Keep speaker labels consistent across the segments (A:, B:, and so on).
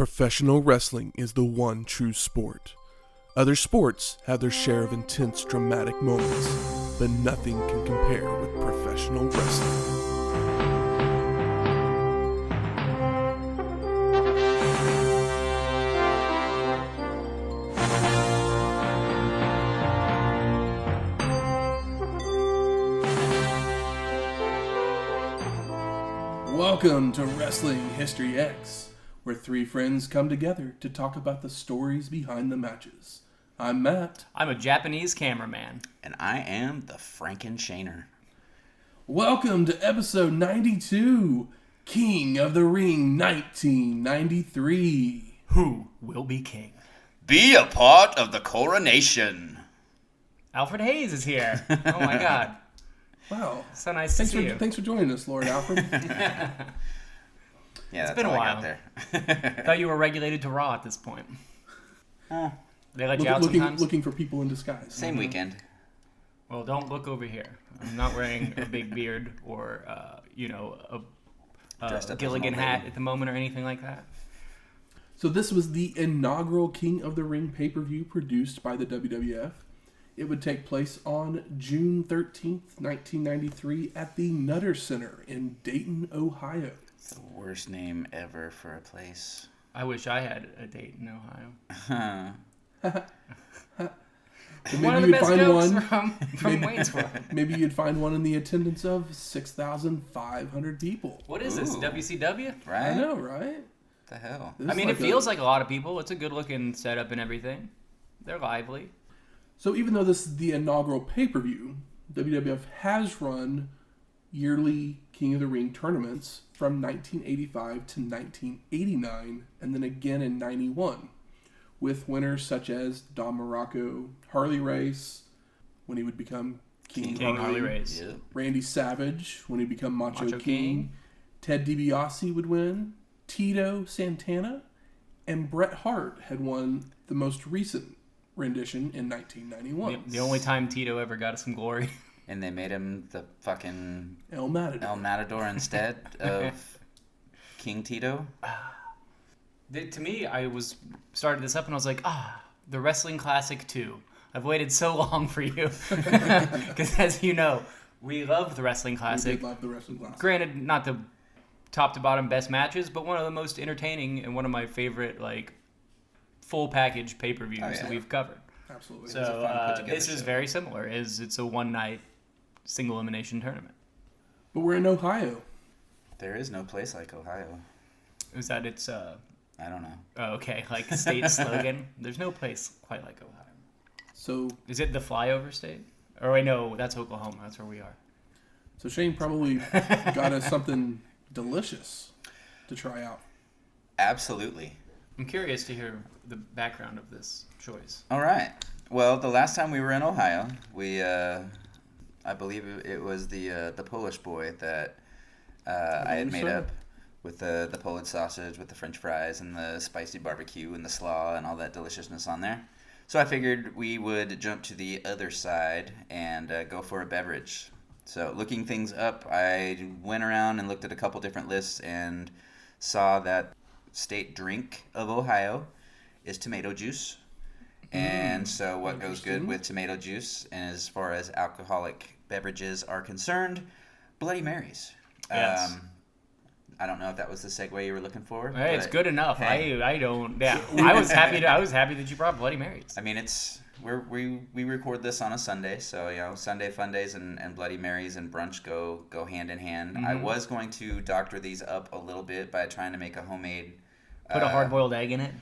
A: Professional wrestling is the one true sport. Other sports have their share of intense, dramatic moments, but nothing can compare with professional wrestling. Welcome to Wrestling History X, where three friends come together to talk about the stories behind the matches. I'm Matt.
B: I'm a Japanese cameraman.
C: And I am the Franken-Shaner.
A: Welcome to episode 92, King of the Ring 1993.
B: Who will be king?
C: Be a part of the Coronation.
B: Alfred Hayes is here. Oh my god.
A: Wow.
B: So nice to see you.
A: Thanks for joining us, Lord Alfred.
C: Yeah,
B: It's been a while.
C: I
B: thought you were regulated to Raw at this point. They let you out sometimes?
A: Looking for people in disguise.
C: Same weekend.
B: Well, don't look over here. I'm not wearing a big beard or, a Gilligan hat at the moment or anything like that.
A: So this was the inaugural King of the Ring pay-per-view produced by the WWF. It would take place on June 13th, 1993 at the Nutter Center in Dayton, Ohio.
C: It's the worst name ever for a place.
B: I wish I had a date in Ohio. One of the best jokes from Wayne's World.
A: Maybe you'd find one in the attendance of 6,500 people.
B: What is this, WCW?
C: Right?
A: I know, right?
C: What the hell?
B: It feels like a lot of people. It's a good-looking setup and everything. They're lively.
A: So even though this is the inaugural pay-per-view, WWF has run yearly King of the Ring tournaments from 1985 to 1989, and then again in 91, with winners such as Don Morocco, Harley Race, when he would become King
B: Harley Race.
C: Yep.
A: Randy Savage, when he'd become Macho King.
B: King.
A: Ted DiBiase would win. Tito Santana. And Bret Hart had won the most recent rendition in 1991.
B: The only time Tito ever got some glory.
C: And they made him the fucking
A: El Matador.
C: El Matador instead of King Tito.
B: To me, I started this up and I was like, the Wrestling Classic 2. I've waited so long for you. Because as you know, we love the Wrestling Classic.
A: We did love the Wrestling Classic.
B: Granted, not the top to bottom best matches, but one of the most entertaining and one of my favorite full package pay-per-views that we've covered.
A: Absolutely.
B: So this is very similar. It's a one-night single elimination tournament.
A: But we're in Ohio.
C: There is no place like Ohio.
B: Is that its...
C: I don't know.
B: Oh, okay, like the state slogan? There's no place quite like Ohio.
A: So
B: is it the flyover state? Or wait, no, that's Oklahoma. That's where we are.
A: So Shane probably got us something delicious to try out.
C: Absolutely.
B: I'm curious to hear the background of this choice.
C: All right. Well, the last time we were in Ohio, we, I believe it was the Polish boy that I had made up with the Polish sausage, with the French fries, and the spicy barbecue, and the slaw, and all that deliciousness on there. So I figured we would jump to the other side and go for a beverage. So looking things up, I went around and looked at a couple different lists and saw that state drink of Ohio is tomato juice. And so what goes good with tomato juice, and as far as alcoholic beverages are concerned, Bloody Marys.
B: Yes.
C: I don't know if that was the segue you were looking for.
B: Hey, it's good enough.
C: Hey.
B: I don't. Yeah, I was happy that you brought Bloody Marys.
C: I mean, we record this on a Sunday, so Sunday fun days and Bloody Marys and brunch go hand in hand. Mm-hmm. I was going to doctor these up a little bit by trying to make a homemade.
B: Put a hard-boiled egg in it.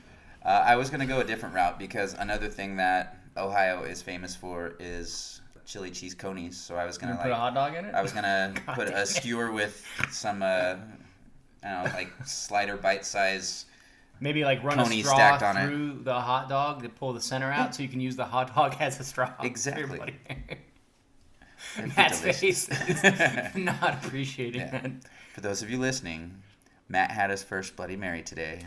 C: I was going to go a different route because another thing that Ohio is famous for is chili cheese conies. So I was going to
B: put a hot dog in it.
C: I was going to put a skewer with some slider bite-size.
B: Maybe run a straw through the hot dog to pull the center out, so you can use the hot dog as a straw.
C: Exactly.
B: Matt's face is not appreciating that.
C: For those of you listening, Matt had his first Bloody Mary today.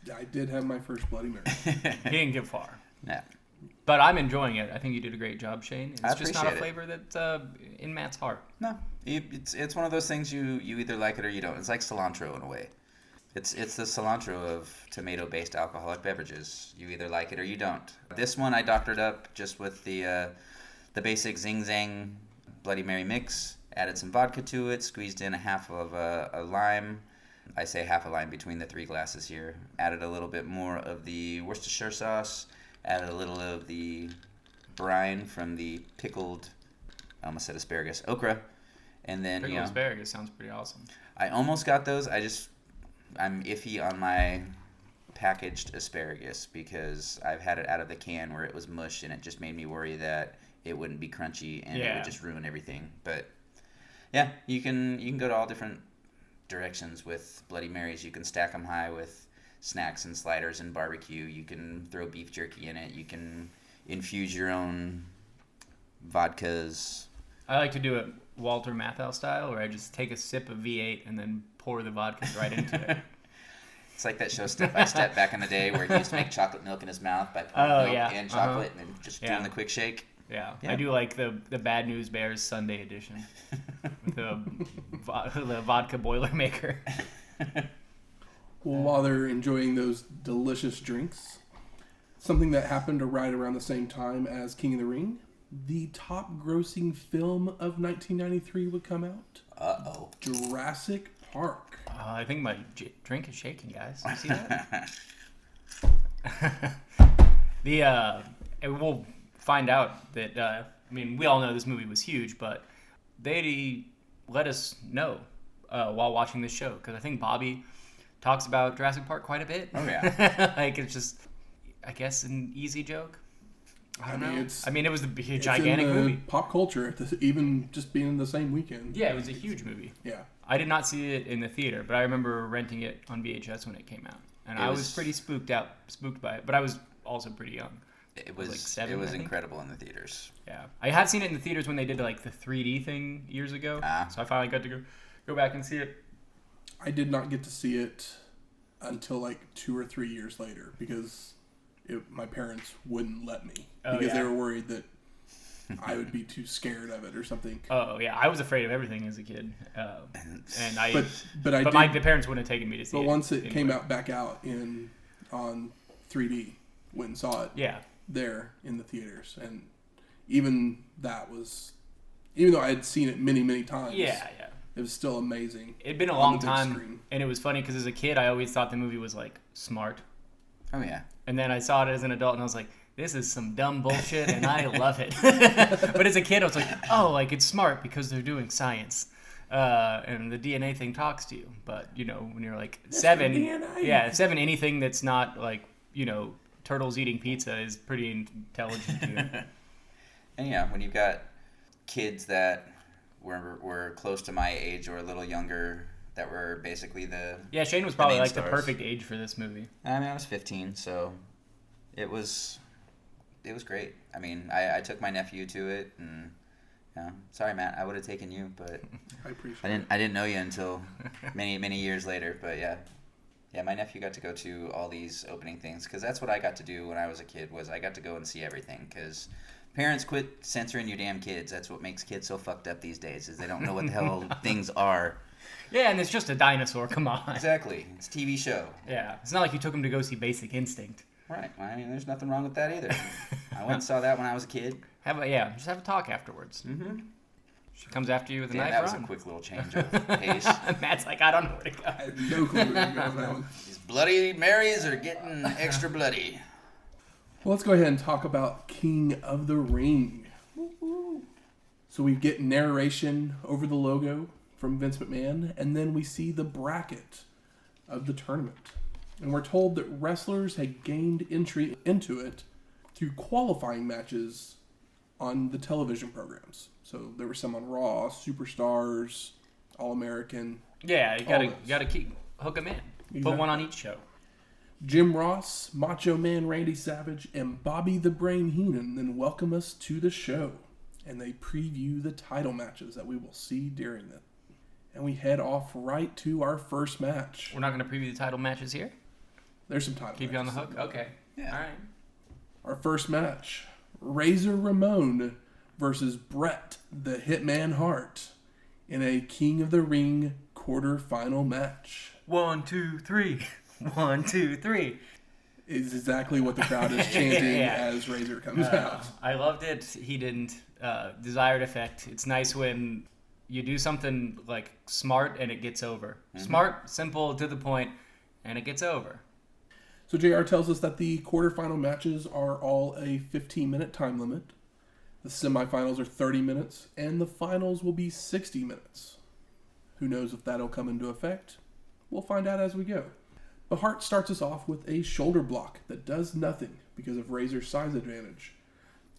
A: Yeah, I did have my first Bloody Mary.
B: He didn't get far.
C: Yeah.
B: But I'm enjoying it. I think you did a great job, Shane. It's just not a
C: it.
B: flavor that's in Matt's heart.
C: No. It's one of those things you either like it or you don't. It's like cilantro in a way. It's the cilantro of tomato-based alcoholic beverages. You either like it or you don't. This one I doctored up just with the basic Zing Zang Bloody Mary mix. Added some vodka to it. Squeezed in a half of a lime. I say half a lime between the 3 glasses here. Added a little bit more of the Worcestershire sauce. Added a little of the brine from the pickled, I almost said asparagus, okra. And then,
B: Pickled asparagus sounds pretty awesome.
C: I almost got those. I'm iffy on my packaged asparagus because I've had it out of the can where it was mush and it just made me worry that it wouldn't be crunchy and it would just ruin everything. But yeah, you can go to all different directions with Bloody Marys. You can stack them high with snacks and sliders and barbecue. You can throw beef jerky in it. You can infuse your own vodkas.
B: I like to do it Walter Matthau style, where I just take a sip of V8 and then pour the vodkas right into it.
C: It's like that show Step by Step back in the day where he used to make chocolate milk in his mouth by pouring milk and chocolate and then just doing the quick shake.
B: Yeah. I do like the Bad News Bears Sunday edition with the vodka Boilermaker.
A: Well, while they're enjoying those delicious drinks, something that happened right around the same time as King of the Ring, the top grossing film of 1993 would come out.
C: Uh-oh.
A: Jurassic Park.
B: I think my drink is shaking, guys. You see that? We'll find out that, we all know this movie was huge, but they let us know while watching this show, because I think Bobby talks about Jurassic Park quite a bit.
C: Oh, yeah.
B: It's just, I guess, an easy joke. I don't know. It was a
A: it's
B: gigantic
A: in
B: movie.
A: Pop culture, even just being in the same weekend.
B: Yeah, it was a huge movie.
A: Yeah.
B: I did not see it in the theater, but I remember renting it on VHS when it came out. And I was pretty spooked by it, but I was also pretty young.
C: It was
B: like 7,
C: it was incredible in the theaters.
B: Yeah. I had seen it in the theaters when they did like the 3D thing years ago. So I finally got to go back and see it.
A: I did not get to see it until like 2 or 3 years later because my parents wouldn't let me because they were worried that I would be too scared of it or something.
B: Oh yeah, I was afraid of everything as a kid,
A: but
B: my parents wouldn't have taken me to see it.
A: But once it came back out on 3D, went and saw it.
B: Yeah.
A: There in the theaters, and even though I had seen it many times.
B: Yeah.
A: It was still amazing.
B: It'd been a long time, and it was funny because as a kid, I always thought the movie was like smart.
C: Oh yeah.
B: And then I saw it as an adult, and I was like, this is some dumb bullshit, and I love it. But as a kid, I was like, oh, like it's smart because they're doing science. And the DNA thing talks to you. But, when you're like 7, anything that's not like, turtles eating pizza is pretty intelligent to you.
C: And when you've got kids that were close to my age or a little younger that were basically
B: Shane was probably like the perfect age for this movie.
C: I was 15, so it was great. I took my nephew to it, and sorry Matt, I would have taken you, but
A: I appreciate it.
C: I didn't know you until many years later. But yeah, my nephew got to go to all these opening things because that's what I got to do when I was a kid. Was I got to go and see everything because parents quit censoring your damn kids. That's what makes kids so fucked up these days is they don't know what the hell things are. Yeah,
B: and it's just a dinosaur. Come on.
C: Exactly. It's a TV show.
B: Yeah. It's not like you took him to go see Basic Instinct.
C: Right. There's nothing wrong with that either. I went and saw that when I was a kid.
B: Just have a talk afterwards.
C: Mm-hmm.
B: She comes after you with a knife.
C: That was a quick little change of pace.
B: Matt's like, I don't know where to go.
A: I had no clue where to go on that one.
C: These Bloody Marys are getting extra bloody.
A: Well, let's go ahead and talk about King of the Ring. So we get narration over the logo from Vince McMahon, and then we see the bracket of the tournament. And we're told that wrestlers had gained entry into it through qualifying matches on the television programs. So there were some on Raw, Superstars, All-American.
B: Yeah, you gotta hook them in. Exactly. Put one on each show.
A: Jim Ross, Macho Man Randy Savage, and Bobby the Brain Heenan then welcome us to the show. And they preview the title matches that we will see during it. And we head off right to our first match.
B: We're not going to preview the title matches here?
A: There's some title
B: Keep
A: matches.
B: You on the hook? Okay.
C: Yeah.
B: All right.
A: Our first match, Razor Ramon versus Bret, the Hitman Hart, in a King of the Ring quarterfinal match.
B: 1, 2, 3. 1, 2, 3.
A: Is exactly what the crowd is chanting as Razor comes out.
B: I loved it. He didn't. Desired effect. It's nice when you do something like smart and it gets over. Mm-hmm. Smart, simple, to the point, and it gets over.
A: So JR tells us that the quarterfinal matches are all a 15-minute time limit. The semifinals are 30 minutes, and the finals will be 60 minutes. Who knows if that'll come into effect? We'll find out as we go. But Hart starts us off with a shoulder block that does nothing because of Razor's size advantage.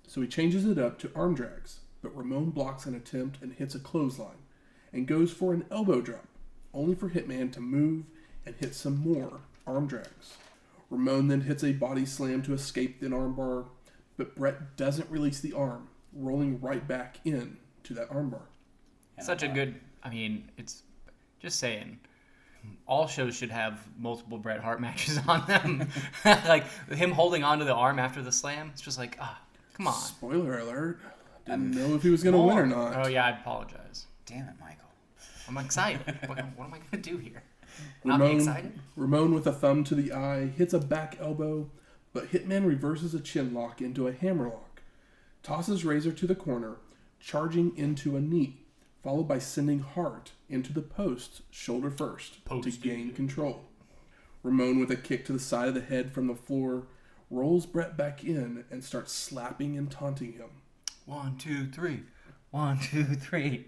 A: So he changes it up to arm drags, but Ramon blocks an attempt and hits a clothesline, and goes for an elbow drop, only for Hitman to move and hit some more arm drags. Ramon then hits a body slam to escape the armbar, but Bret doesn't release the arm, rolling right back in to that armbar.
B: Such a good, it's just saying, all shows should have multiple Bret Hart matches on them. Like, him holding onto the arm after the slam, it's just like, come on.
A: Spoiler alert. Didn't know if he was going to win or not.
B: Oh, yeah, I apologize.
C: Damn it, Michael.
B: I'm excited. What am I going to do here? Not be excited?
A: Ramon with a thumb to the eye hits a back elbow, but Hitman reverses a chin lock into a hammer lock, tosses Razor to the corner, charging into a knee, followed by sending Hart into the post shoulder first to gain control. Ramon with a kick to the side of the head from the floor rolls Bret back in and starts slapping and taunting him.
B: 1, 2, 3. 1, 2, 3.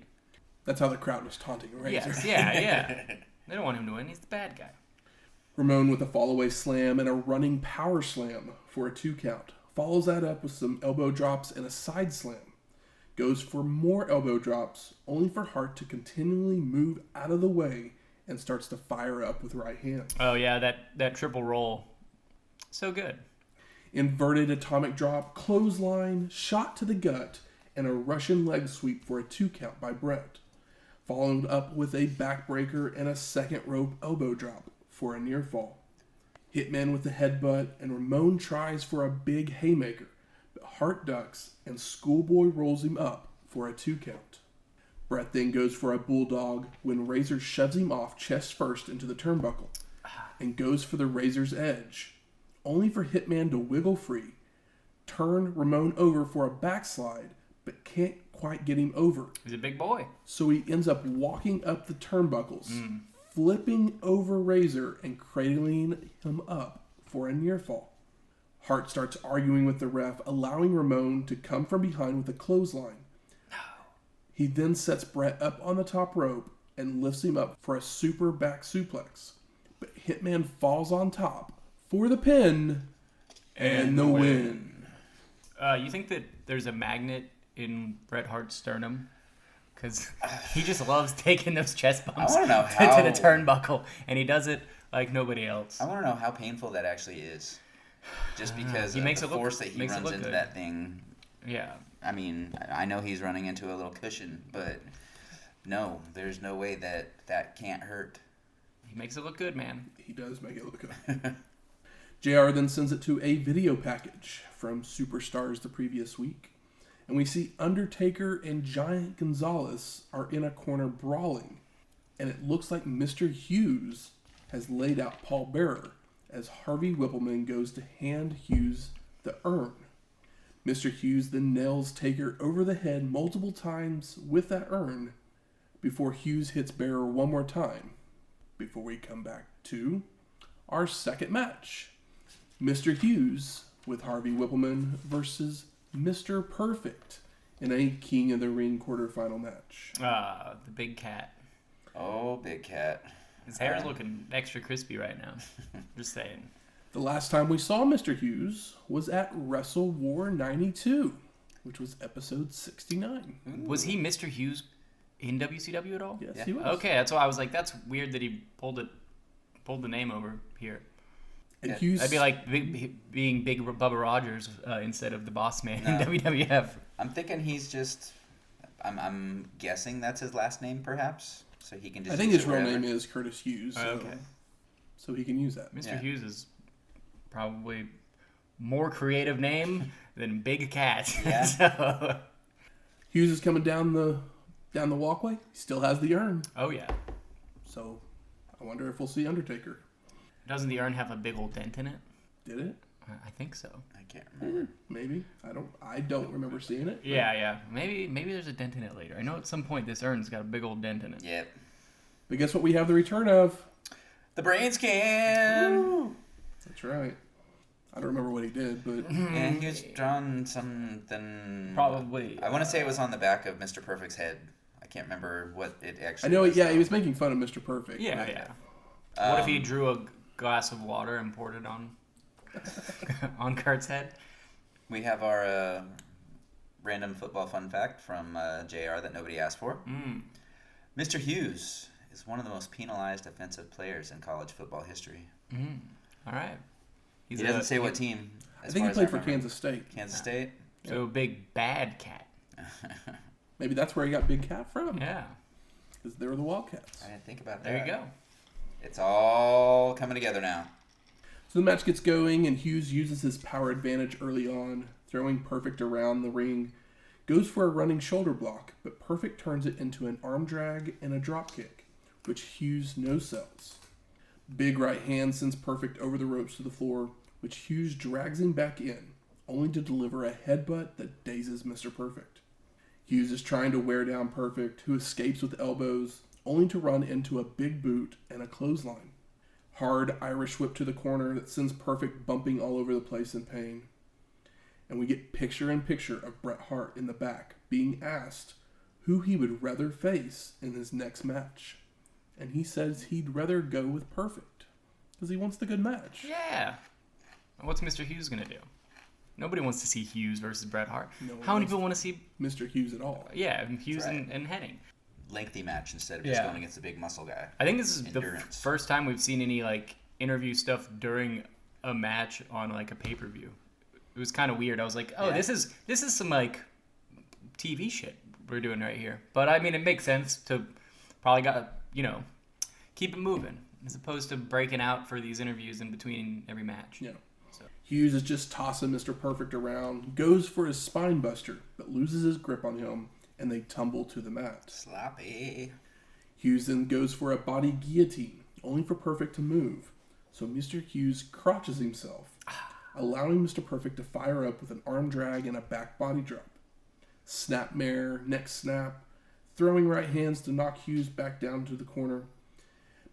A: That's how the crowd was taunting Razor.
B: Yes, yeah. They don't want him to win. He's the bad guy.
A: Ramon with a fallaway slam and a running power slam for a 2 count. Follows that up with some elbow drops and a side slam. Goes for more elbow drops, only for Hart to continually move out of the way and starts to fire up with right hand.
B: Oh, yeah, that triple roll. So good.
A: Inverted atomic drop, clothesline, shot to the gut, and a Russian leg sweep for a 2 count by Bret. Followed up with a backbreaker and a second rope elbow drop for a near fall. Hitman with the headbutt, and Ramon tries for a big haymaker, but Hart ducks and Schoolboy rolls him up for a 2 count. Bret then goes for a bulldog when Razor shoves him off chest first into the turnbuckle and goes for the Razor's edge, only for Hitman to wiggle free, turn Ramon over for a backslide, but can't quite get him over.
B: He's a big boy.
A: So he ends up walking up the turnbuckles, flipping over Razor and cradling him up for a near fall. Hart starts arguing with the ref, allowing Ramon to come from behind with a clothesline. He then sets Bret up on the top rope and lifts him up for a super back suplex. But Hitman falls on top for the pin and the win.
B: You think that there's a magnet in Bret Hart's sternum? Because he just loves taking those chest bumps to the turnbuckle, and he does it like nobody else.
C: I want to know how painful that actually is. Just because of the force that he runs into that thing.
B: Yeah.
C: I know he's running into a little cushion, but no, there's no way that can't hurt.
B: He makes it look good, man.
A: He does make it look good. JR then sends it to a video package from Superstars the previous week. And we see Undertaker and Giant Gonzalez are in a corner brawling. And it looks like Mr. Hughes has laid out Paul Bearer as Harvey Whippleman goes to hand Hughes the urn. Mr. Hughes then nails Taker over the head multiple times with that urn before Hughes hits Bearer one more time. Before we come back to our second match. Mr. Hughes with Harvey Whippleman versus Mr. Perfect in a King of the Ring quarterfinal match.
B: The big cat.
C: Oh, big cat.
B: His hair is looking extra crispy right now. Just saying.
A: The last time we saw Mr. Hughes was at Wrestle War 92, which was episode 69.
B: Ooh. Was he Mr. Hughes in WCW at all?
A: Yes, he was.
B: Okay, that's why I was like, that's weird that he pulled the name over here.
A: And Hughes,
B: that'd be like being Big Bubba Rogers instead of the boss man in WWF.
C: I'm thinking he's just. I'm guessing that's his last name, perhaps. So he can just.
A: I think his real name is Curtis Hughes. So,
B: okay.
A: So he can use that.
B: Mr. Hughes is probably more creative name than Big Cat.
C: Yeah.
B: So.
A: Hughes is coming down the walkway. He still has the urn.
B: Oh yeah.
A: So I wonder if we'll see Undertaker.
B: Doesn't the urn have a big old dent in it?
A: Did it?
B: I think so.
C: I can't remember.
A: Maybe. I don't remember seeing it.
B: Yeah. Maybe there's a dent in it later. I know at some point this urn's got a big old dent in it.
C: Yep.
A: But guess what we have the return of?
C: The brain scan.
A: Woo! That's right. I don't remember what he did, but...
C: Yeah, he was drawn something...
B: Probably.
C: I want to say it was on the back of Mr. Perfect's head. I can't remember what it actually
A: I know,
C: was.
A: yeah, he was making fun of Mr. Perfect.
B: Yeah,
A: but...
B: yeah. What if he drew a glass of water and poured it on on Kurt's head?
C: We have our random football fun fact from JR that nobody asked for. Mr. Hughes is one of the most penalized offensive players in college football history.
B: All right.
C: He doesn't say what team.
A: I think he played for Kansas State.
C: Kansas State?
B: So big bad cat.
A: Maybe that's where he got Big Cat from.
B: Yeah.
A: Because they were the Wildcats.
C: I didn't think about that.
B: There you go.
C: It's all coming together now.
A: So the match gets going, and Hughes uses his power advantage early on, throwing Perfect around the ring. Goes for a running shoulder block, but Perfect turns it into an arm drag and a drop kick, which Hughes no-sells. Big right hand sends Perfect over the ropes to the floor, which Hughes drags him back in, only to deliver a headbutt that dazes Mr. Perfect. Hughes is trying to wear down Perfect, who escapes with elbows, only to run into a big boot and a clothesline. Hard Irish whip to the corner that sends Perfect bumping all over the place in pain. And we get picture-in-picture of Bret Hart in the back being asked who he would rather face in his next match. And he says he'd rather go with Perfect because he wants the good match.
B: Yeah. What's Mr. Hughes going to do? Nobody wants to see Hughes versus Bret Hart.
A: No
B: How many people want to see...
A: Mr. Hughes at all?
B: Yeah, Hughes
C: right.
B: and Hennig.
C: Lengthy match instead of just going against the big muscle guy.
B: I think this is
C: Endurance.
B: the first time we've seen any like interview stuff during a match on like a pay-per-view. It was kind of weird. I was like, oh,
C: Yeah.
B: this is some like TV shit we're doing right here. But I mean, it makes sense to probably keep it moving as opposed to breaking out for these interviews in between every match.
A: Yeah. Hughes is just tossing Mr. Perfect around, goes for his spine buster, but loses his grip on him, and they tumble to the mat.
C: Sloppy.
A: Hughes then goes for a body guillotine, only for Perfect to move. So Mr. Hughes crotches himself, allowing Mr. Perfect to fire up with an arm drag and a back body drop. Snapmare, neck snap, throwing right hands to knock Hughes back down to the corner.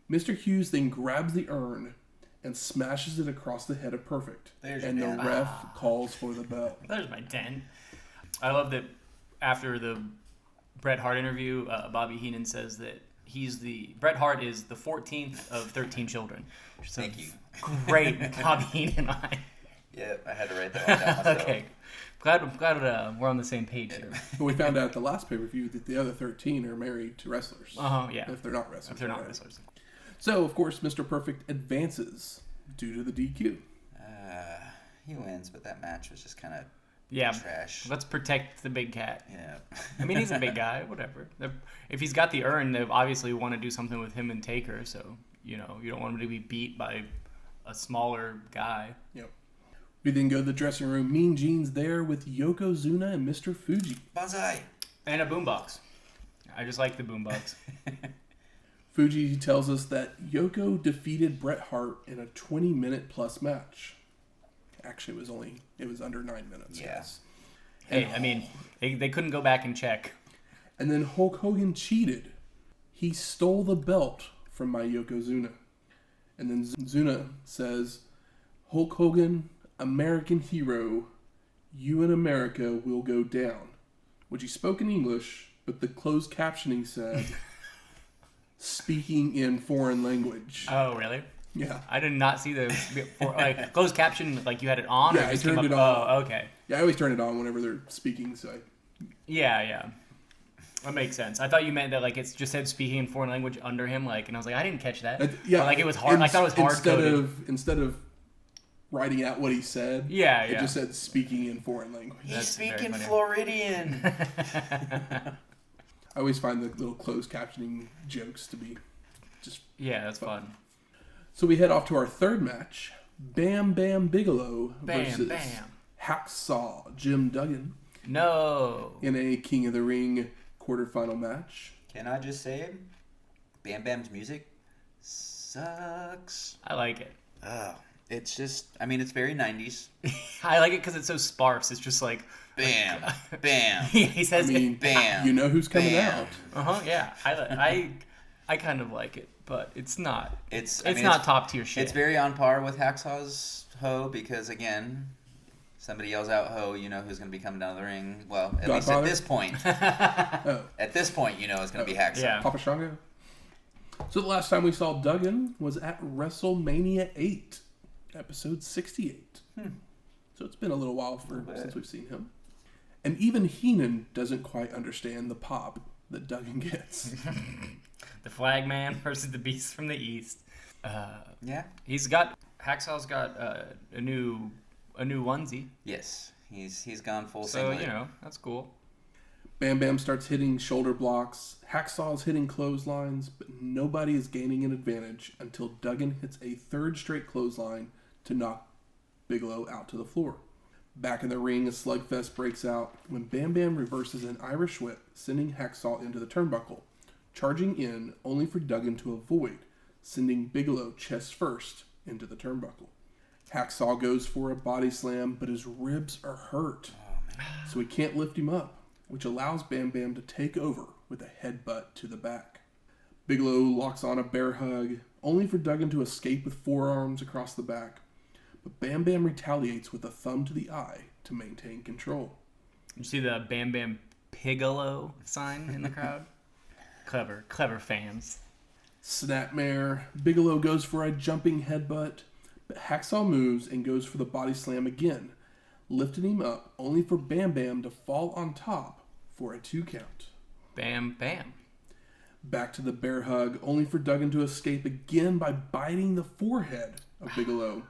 A: Mr. Hughes then grabs the urn and smashes it across the head of Perfect.
C: There's your
A: and the
C: dent.
A: ref calls for the bell.
B: There's my 10. I love that after the Bret Hart interview, Bobby Heenan says that Bret Hart is the 14th of 13 children.
C: Thank you.
B: Great Bobby Heenan line.
C: Yeah, I had to write that one down myself.
B: Okay. Glad we're on the same page here.
A: But we found out at the last pay-per-view that the other 13 are married to wrestlers.
B: Yeah.
A: If they're not wrestlers.
B: If they're not
A: right?
B: wrestlers.
A: So, of course, Mr. Perfect advances due to the DQ.
C: He wins, but that match was just kind of trash.
B: Let's protect the big cat.
C: Yeah.
B: I mean, he's a big guy, whatever. If he's got the urn, they obviously want to do something with him and Taker, so, you don't want him to be beat by a smaller guy.
A: Yep. We then go to the dressing room. Mean Gene's there with Yokozuna and Mr. Fuji.
C: Banzai.
B: And a boombox. I just like the boombox.
A: Fuji tells us that Yoko defeated Bret Hart in a 20-minute plus match. Actually, it was under 9 minutes.
C: Yeah.
A: Yes.
B: Hey, I mean, they couldn't go back and check.
A: And then Hulk Hogan cheated. He stole the belt from my Yokozuna. And then Zuna says, Hulk Hogan, American hero, you in America will go down. Which he spoke in English, but the closed captioning said, speaking in foreign language.
B: Oh, really?
A: Yeah.
B: I did not see the closed caption, like you had it on?
A: Yeah,
B: or
A: I
B: just
A: turned
B: came
A: it
B: up?
A: on.
B: Oh, okay.
A: Yeah, I always turn it on whenever they're speaking, so
B: Yeah. That makes sense. I thought you meant that like it just said speaking in foreign language under him, and I was like, I didn't catch that.
A: yeah.
B: But, it was hard. I thought it was hard coded.
A: Instead of writing out what he said,
B: it
A: just said speaking in foreign language.
C: He's
B: That's
C: speaking
B: very funny.
C: Floridian.
A: I always find the little closed captioning jokes to be just
B: that's fun.
A: So we head off to our third match. Bam Bam Bigelow versus
B: Bam.
A: Hacksaw Jim Duggan
B: No.
A: in a King of the Ring quarterfinal match.
C: Can I just say, Bam Bam's music sucks.
B: I like it.
C: Oh, it's just, I mean, it's very 90s.
B: I like it because it's so sparse. It's just like
C: Bam, bam.
B: he says,
A: I mean,
C: bam.
A: You know who's coming
C: bam.
A: out.
B: yeah. I kind of like it, but it's not.
C: It's
B: not top tier shit.
C: It's very on par with Hacksaw's Ho because, again, somebody yells out Ho, you know who's going to be coming down the ring. Well, at least at this point.
A: Oh.
C: At this point, you know it's going to be Hacksaw.
B: Yeah.
A: Papa Shango. So the last time we saw Duggan was at WrestleMania 8, episode 68. So it's been a little while since we've seen him. And even Heenan doesn't quite understand the pop that Duggan gets.
B: The Flag Man versus the Beast from the East.
C: Yeah.
B: Hacksaw's got a new onesie.
C: Yes. He's gone full
B: So,
C: singlet.
B: you know, that's cool.
A: Bam Bam starts hitting shoulder blocks. Hacksaw's hitting clotheslines, but nobody is gaining an advantage until Duggan hits a third straight clothesline to knock Bigelow out to the floor. Back in the ring, a slugfest breaks out when Bam Bam reverses an Irish whip, sending Hacksaw into the turnbuckle, charging in only for Duggan to avoid, sending Bigelow chest first into the turnbuckle. Hacksaw goes for a body slam, but his ribs are hurt, so he can't lift him up, which allows Bam Bam to take over with a headbutt to the back. Bigelow locks on a bear hug, only for Duggan to escape with forearms across the back, but Bam Bam retaliates with a thumb to the eye to maintain control.
B: You see the Bam Bam Bigelow sign in the crowd? Clever fans.
A: Snapmare, Bigelow goes for a jumping headbutt, but Hacksaw moves and goes for the body slam again, lifting him up only for Bam Bam to fall on top for a 2 count.
B: Bam Bam.
A: Back to the bear hug, only for Duggan to escape again by biting the forehead of Bigelow.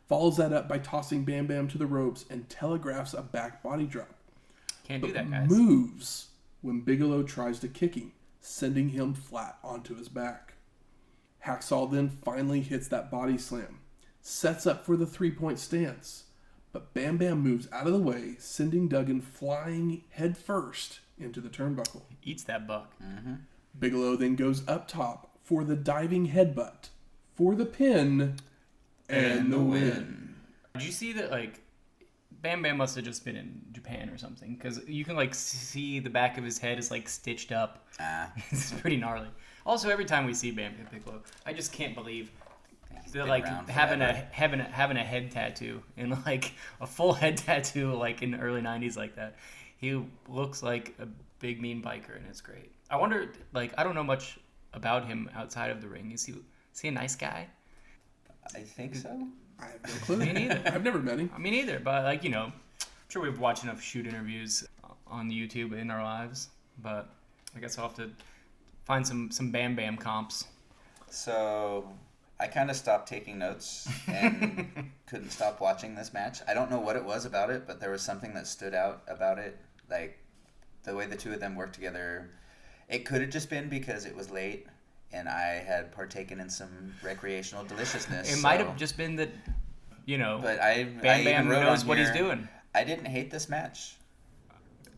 A: Follows that up by tossing Bam Bam to the ropes and telegraphs a back body drop.
B: Can't
A: But
B: do that, guys.
A: moves when Bigelow tries to kick him, sending him flat onto his back. Hacksaw then finally hits that body slam, sets up for the 3-point stance, but Bam Bam moves out of the way, sending Duggan flying head first into the turnbuckle.
B: Eats that buck.
C: Mm-hmm.
A: Bigelow then goes up top for the diving headbutt, for the pin, and the win.
B: Did you see that, like, Bam Bam must have just been in Japan or something, because you can, like, see the back of his head is, like, stitched up. It's pretty gnarly. Also, every time we see Bam Bam Bigelow, I just can't believe that, like, having a head tattoo and, like, a full head tattoo, like, in the early 90s like that. He looks like a big, mean biker, and it's great. I wonder, like, I don't know much about him outside of the ring. Is he a nice guy?
C: I think so.
A: I have no clue.
B: Me neither.
A: I've never met him.
B: I mean, either, but, like, you know, I'm sure we've watched enough shoot interviews on YouTube in our lives, but I guess I'll have to find some Bam Bam comps.
C: So I kind of stopped taking notes and couldn't stop watching this match. I don't know what it was about it, but there was something that stood out about it, like the way the two of them worked together. It could have just been because it was late and I had partaken in some recreational deliciousness.
B: It might have just been that, you know,
C: But
B: Bam
C: Bam
B: Bam knows what he's doing.
C: I didn't hate this match.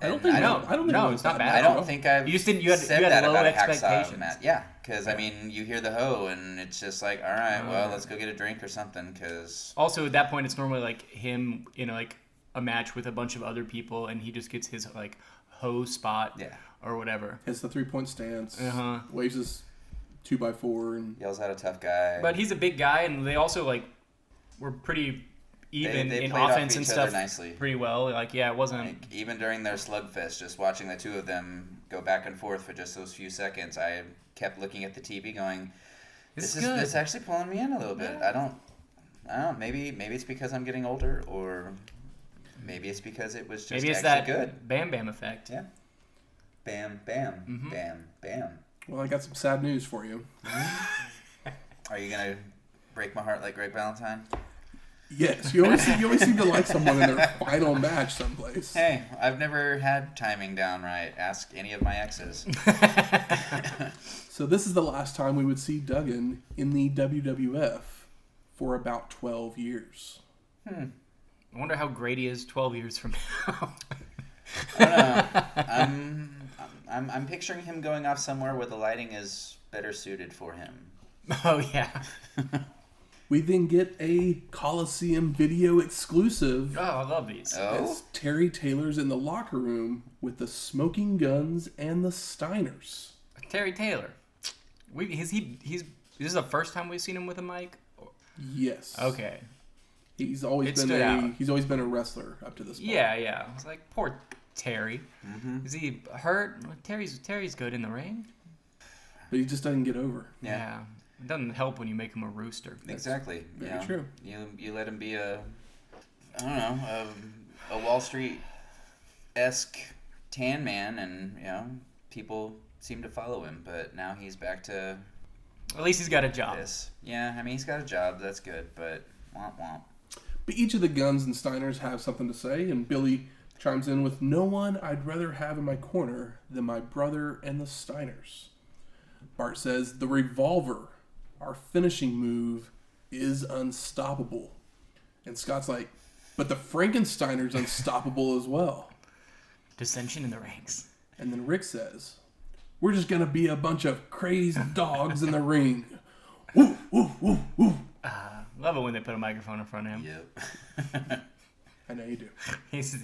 A: I don't think
B: it's not bad.
C: I don't think I've
B: You just didn't. You had
C: that
B: low
C: about a
B: expectations.
C: Hacksaw match. Yeah, because I mean, you hear the ho, and it's just like, all right, well, let's go get a drink or something. Because
B: Also, at that point, it's normally like him in like a match with a bunch of other people, and he just gets his like ho spot, or whatever.
A: Hits the 3-point stance,
B: Uh-huh.
A: waves his 2x4, and
C: yells out a tough guy.
B: But he's a big guy, and they also like were pretty even
C: They
B: in
C: played off
B: offense and
C: each other
B: stuff
C: nicely.
B: pretty well. Like, yeah, it wasn't.
C: Like, even during their slugfest, just watching the two of them go back and forth for just those few seconds, I kept looking at the TV going, this is actually pulling me in a little bit.
B: Yeah.
C: I don't know, maybe it's because I'm getting older, or maybe it's because it was just
B: Maybe it's
C: actually
B: that
C: good.
B: Bam Bam effect.
C: Yeah. Bam, bam,
B: Mhm.
C: bam, bam.
A: well, I got some sad news for you.
C: Are you going to break my heart like Greg Valentine?
A: Yes, you always seem to like someone in their final match someplace.
C: Hey, I've never had timing down right. Ask any of my exes.
A: So this is the last time we would see Duggan in the WWF for about 12 years.
B: I wonder how great he is 12 years from now.
C: I don't know. I'm picturing him going off somewhere where the lighting is better suited for him.
B: Oh, yeah.
A: We then get a Coliseum video exclusive.
B: Oh, I love these.
C: Oh?
A: As Terry Taylor's in the locker room with the Smoking Guns and the Steiners.
B: Terry Taylor. This is the first time we've seen him with a mic?
A: Yes.
B: Okay.
A: He's always been a wrestler up to this point.
B: Yeah. I was like, poor Terry. Mm-hmm. Is he hurt? Terry's good in the ring.
A: But he just doesn't get over.
B: Yeah. It doesn't help when you make him a rooster.
C: Exactly.
A: Very true.
C: You let him be a Wall Street-esque tan man, and people seem to follow him. But now he's back to.
B: At least he's got a job.
C: This. Yeah, I mean he's got a job. That's good. But womp womp.
A: But each of the Guns and Steiners have something to say, and Billy chimes in with, "No one I'd rather have in my corner than my brother and the Steiners." Bart says, "The revolver, our finishing move, is unstoppable." And Scott's like, "But the Frankensteiner's unstoppable as well."
B: Dissension in the ranks.
A: And then Rick says, "We're just going to be a bunch of crazed dogs in the ring. Woo, woo, woo, woo."
B: Love it when they put a microphone in front of him.
C: Yep.
A: I know you do.
B: He's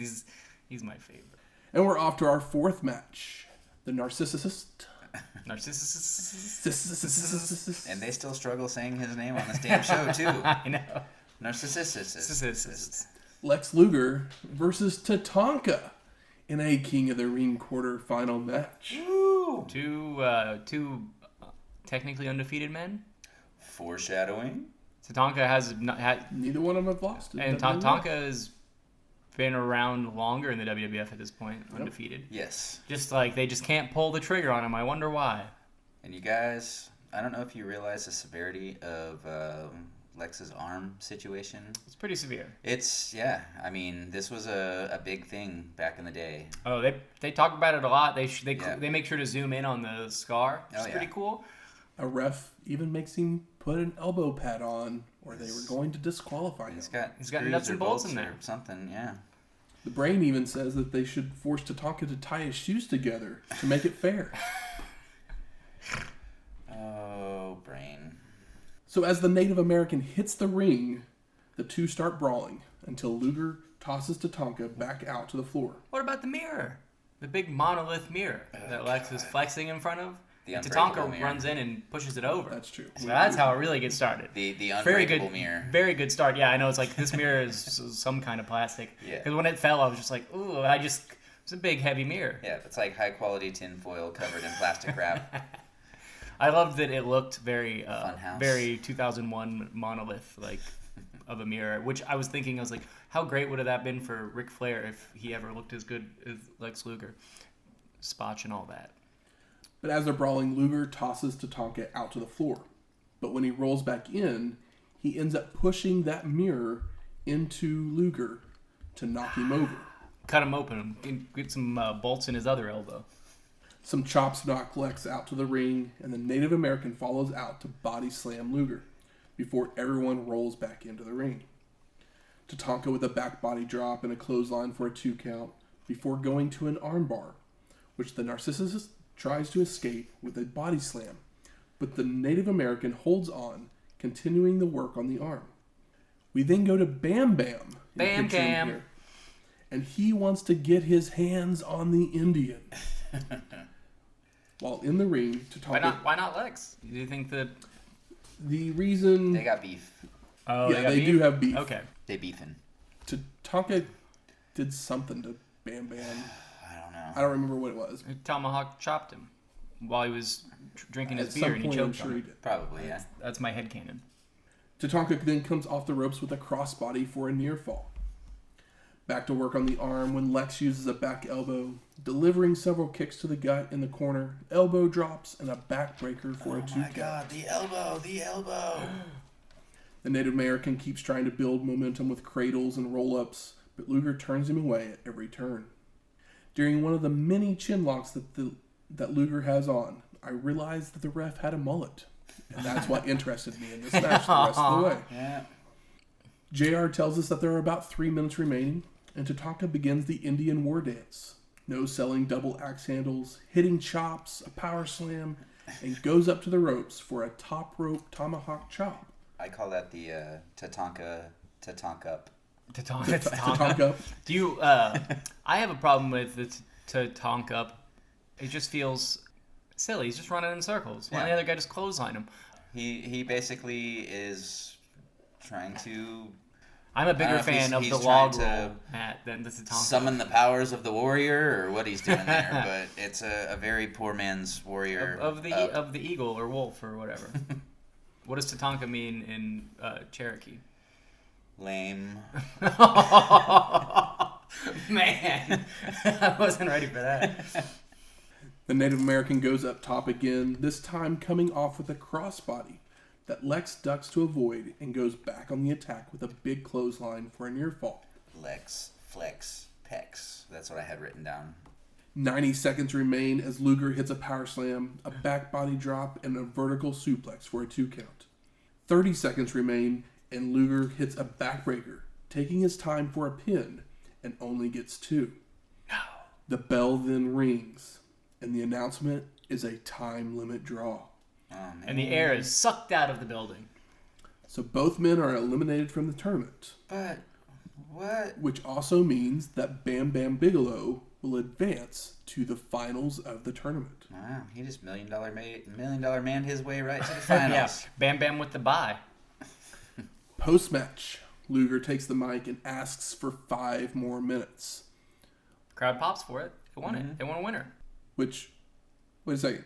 B: my favorite.
A: And we're off to our fourth match. The Narcissist.
B: Narcissist.
C: And they still struggle saying his name on this damn show too.
B: I know.
C: Narcissist.
A: Lex Luger versus Tatanka in a King of the Ring quarterfinal match.
C: Woo!
B: Two technically undefeated men.
C: Foreshadowing.
B: Tatanka has not had,
A: Neither one of them have lost.
B: and Tatanka has been around longer in the WWF at this point, undefeated.
C: Yes.
B: Just like they just can't pull the trigger on him. I wonder why.
C: And you guys, I don't know if you realize the severity of Lex's arm situation.
B: It's pretty severe.
C: I mean, this was a big thing back in the day.
B: Oh, they talk about it a lot. They make sure to zoom in on the scar, which is pretty cool.
A: A ref even makes him put an elbow pad on, or they were going to disqualify him.
C: He's
B: got nuts and bolts in there.
C: Or something, yeah.
A: The Brain even says that they should force Tatanka to tie his shoes together to make it fair.
C: Oh, Brain.
A: So as the Native American hits the ring, the two start brawling until Luger tosses Tatanka back out to the floor.
B: What about the mirror? The big monolith mirror that Lex is flexing in front of?
C: The
B: Tatanka
C: mirror.
B: runs in and pushes it over.
A: That's true.
B: So that's how it really gets started.
C: The unbreakable mirror.
B: Very good start. Yeah, I know. It's like this mirror is some kind of plastic.
C: Yeah.
B: Because when it fell, I was just like, ooh, it's a big, heavy mirror.
C: Yeah, it's like high quality tin foil covered in plastic wrap.
B: I loved that it looked very,
C: Funhouse.
B: very 2001 monolith like of a mirror. Which I was thinking, I was like, how great would have that been for Ric Flair if he ever looked as good as Lex Luger, Spotch and all that.
A: But as they're brawling, Luger tosses Tatanka out to the floor. But when he rolls back in, he ends up pushing that mirror into Luger to knock him over.
B: Cut him open and get some bolts in his other elbow.
A: Some chops knock Lex out to the ring, and the Native American follows out to body slam Luger before everyone rolls back into the ring. Tatanka with a back body drop and a clothesline for a 2 count before going to an armbar, which the Narcissist tries to escape with a body slam, but the Native American holds on, continuing the work on the arm. We then go to Bam Bam.
B: Bam Cam.
A: And he wants to get his hands on the Indian. While in the ring, Tatanka...
B: Why not Lex? Do you think that...
A: The reason...
C: They got beef.
B: Oh,
A: yeah, they do have beef.
B: Okay.
C: They beefing.
A: Tatanka did something to Bam Bam. I don't remember what it was.
B: Tomahawk chopped him while he was drinking his
A: At
B: beer
A: some
B: and he
A: point, I'm
B: choked
A: sure
B: on
A: he
B: it.
A: did.
C: Probably, yeah.
B: That's my headcanon.
A: Tatanka then comes off the ropes with a crossbody for a near fall. Back to work on the arm when Lex uses a back elbow, delivering several kicks to the gut in the corner, elbow drops, and a backbreaker for a 2 count.
C: Oh my god, the elbow!
A: The Native American keeps trying to build momentum with cradles and roll-ups, but Luger turns him away at every turn. During one of the many chin locks that Luger has on, I realized that the ref had a mullet. And that's what interested me in this match the rest of the way.
C: Yeah.
A: JR tells us that there are about 3 minutes remaining, and Tatanka begins the Indian war dance. No selling double axe handles, hitting chops, a power slam, and goes up to the ropes for a top rope tomahawk chop.
C: I call that the Tatanka up.
A: Tatanka.
B: Do you? I have a problem with the Tatanka up. It just feels silly. He's just running in circles. Why don't the other guy just clothesline him?
C: He basically is trying to.
B: I'm a bigger fan of the log roll than the Tatanka.
C: Summon the powers of the warrior, or what he's doing there, but it's a very poor man's warrior
B: of the eagle or wolf or whatever. What does Tatanka mean in Cherokee?
C: Lame.
B: Man, I wasn't ready for that.
A: The Native American goes up top again, this time coming off with a crossbody that Lex ducks to avoid and goes back on the attack with a big clothesline for a near fall.
C: Lex, flex, pecs. That's what I had written down.
A: 90 seconds remain as Luger hits a power slam, a back body drop, and a vertical suplex for a 2 count. 30 seconds remain and Luger hits a backbreaker, taking his time for a pin, and only gets 2.
B: No.
A: The bell then rings, and the announcement is a time limit draw.
C: Oh, man.
B: And the air is sucked out of the building.
A: So both men are eliminated from the tournament.
C: But what?
A: Which also means that Bam Bam Bigelow will advance to the finals of the tournament.
C: Wow, he just $1 million man his way right to the finals.
B: Yeah, Bam Bam with the bye.
A: Post-match, Luger takes the mic and asks for 5 more minutes.
B: Crowd pops for it. They want it. They want a winner.
A: Which, wait a second,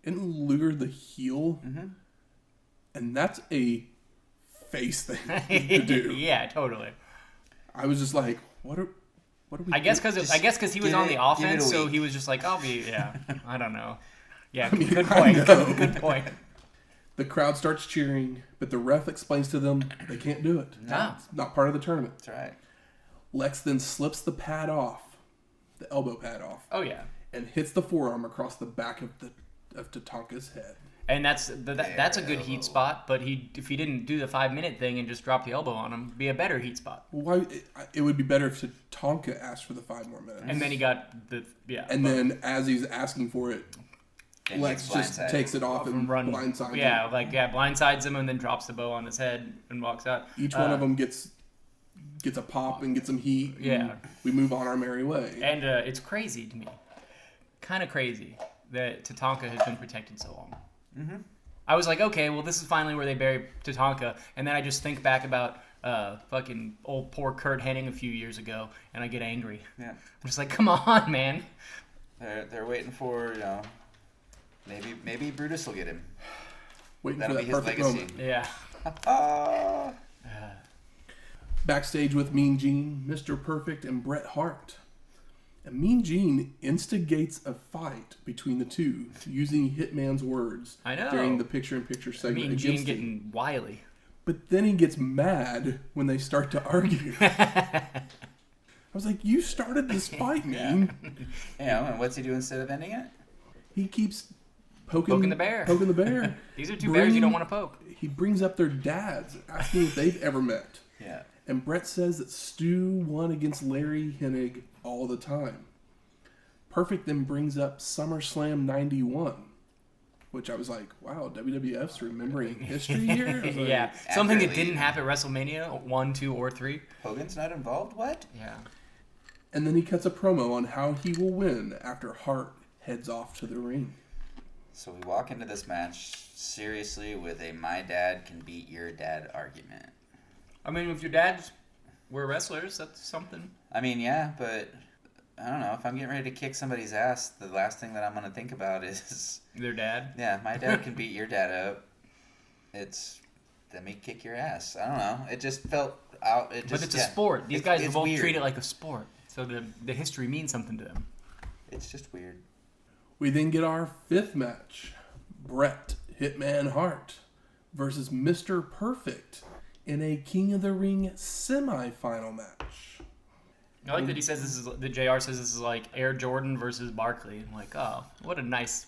A: isn't Luger the heel?
C: Mm-hmm.
A: And that's a face thing to do.
B: Yeah, totally.
A: I was just like, what are we?
B: I guess because he was on the offense, so
C: week.
B: he was just like, I'll be. Yeah, I don't know. Yeah,
A: I mean,
B: good point. Good point.
A: The crowd starts cheering, but the ref explains to them they can't do it.
B: No.
A: It's not part of the tournament.
C: That's right.
A: Lex then slips the pad off, the elbow pad off,
B: Oh yeah.
A: and hits the forearm across the back of Tatanka's head.
B: And that's a good heat spot, but if he didn't do the 5-minute thing and just drop the elbow on him, it'd be a better heat spot.
A: Why? It would be better if Tatanka asked for the 5 more minutes.
B: And then he got
A: then as he's asking for it,
C: And
A: Lex just takes it off and blindsides him.
B: Yeah, blindsides him and then drops the bow on his head and walks out.
A: Each one of them gets a pop and gets some heat.
B: Yeah.
A: We move on our merry way.
B: And it's crazy to me, kind of crazy that Tatanka has been protected so long.
C: Mm-hmm.
B: I was like, okay, well, this is finally where they bury Tatanka, and then I just think back about fucking old poor Kurt Hennig a few years ago, and I get angry.
C: Yeah.
B: I'm just like, come on, man.
C: They're waiting for, maybe Brutus will get him.
A: Waiting
C: That'll
A: for
C: be
A: that
C: his
A: perfect
C: legacy.
A: moment.
B: Yeah.
A: Backstage with Mean Gene, Mr. Perfect, and Bret Hart. And Mean Gene instigates a fight between the two using Hitman's words during the picture-in-picture segment.
B: Mean Gene getting wily.
A: But then he gets mad when they start to argue. I was like, you started this fight, Mean.
C: Yeah, and what's he do instead of ending it?
A: He keeps poking
B: the bear.
A: Poking the bear.
B: These are two bears you don't want to poke.
A: He brings up their dads, asking if they've ever met.
C: Yeah.
A: And Bret says that Stu won against Larry Hennig all the time. Perfect then brings up SummerSlam 91, which I was like, wow, WWF's remembering history here? I was like,
B: Yeah, something that didn't happen at WrestleMania 1, 2, or 3.
C: Hogan's not involved? What?
B: Yeah.
A: And then he cuts a promo on how he will win after Hart heads off to the ring.
C: So we walk into this match seriously with a my dad can beat your dad argument.
B: I mean, if your dads were wrestlers, that's something.
C: I mean, yeah, but I don't know. If I'm getting ready to kick somebody's ass, the last thing that I'm going to think about is...
B: Their dad?
C: Yeah, my dad can beat your dad up. Let me kick your ass. I don't know. It just felt out.
B: But it's a sport. These guys both
C: weird.
B: treat it like a sport. So the history means something to them.
C: It's just weird.
A: We then get our 5th match. Bret Hitman Hart versus Mr. Perfect in a King of the Ring semi-final match.
B: I like that he says JR says this is like Air Jordan versus Barkley. I'm like, oh, what a nice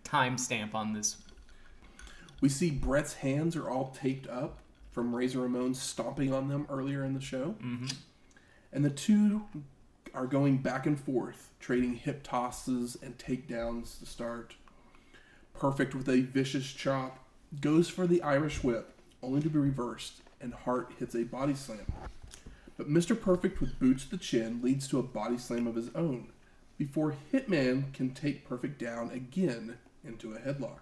B: time stamp on this.
A: We see Bret's hands are all taped up from Razor Ramon stomping on them earlier in the show.
B: Mm-hmm.
A: And the two are going back and forth, trading hip tosses and takedowns to start. Perfect with a vicious chop goes for the Irish whip, only to be reversed, and Hart hits a body slam. But Mr. Perfect with boots to the chin leads to a body slam of his own, before Hitman can take Perfect down again into a headlock.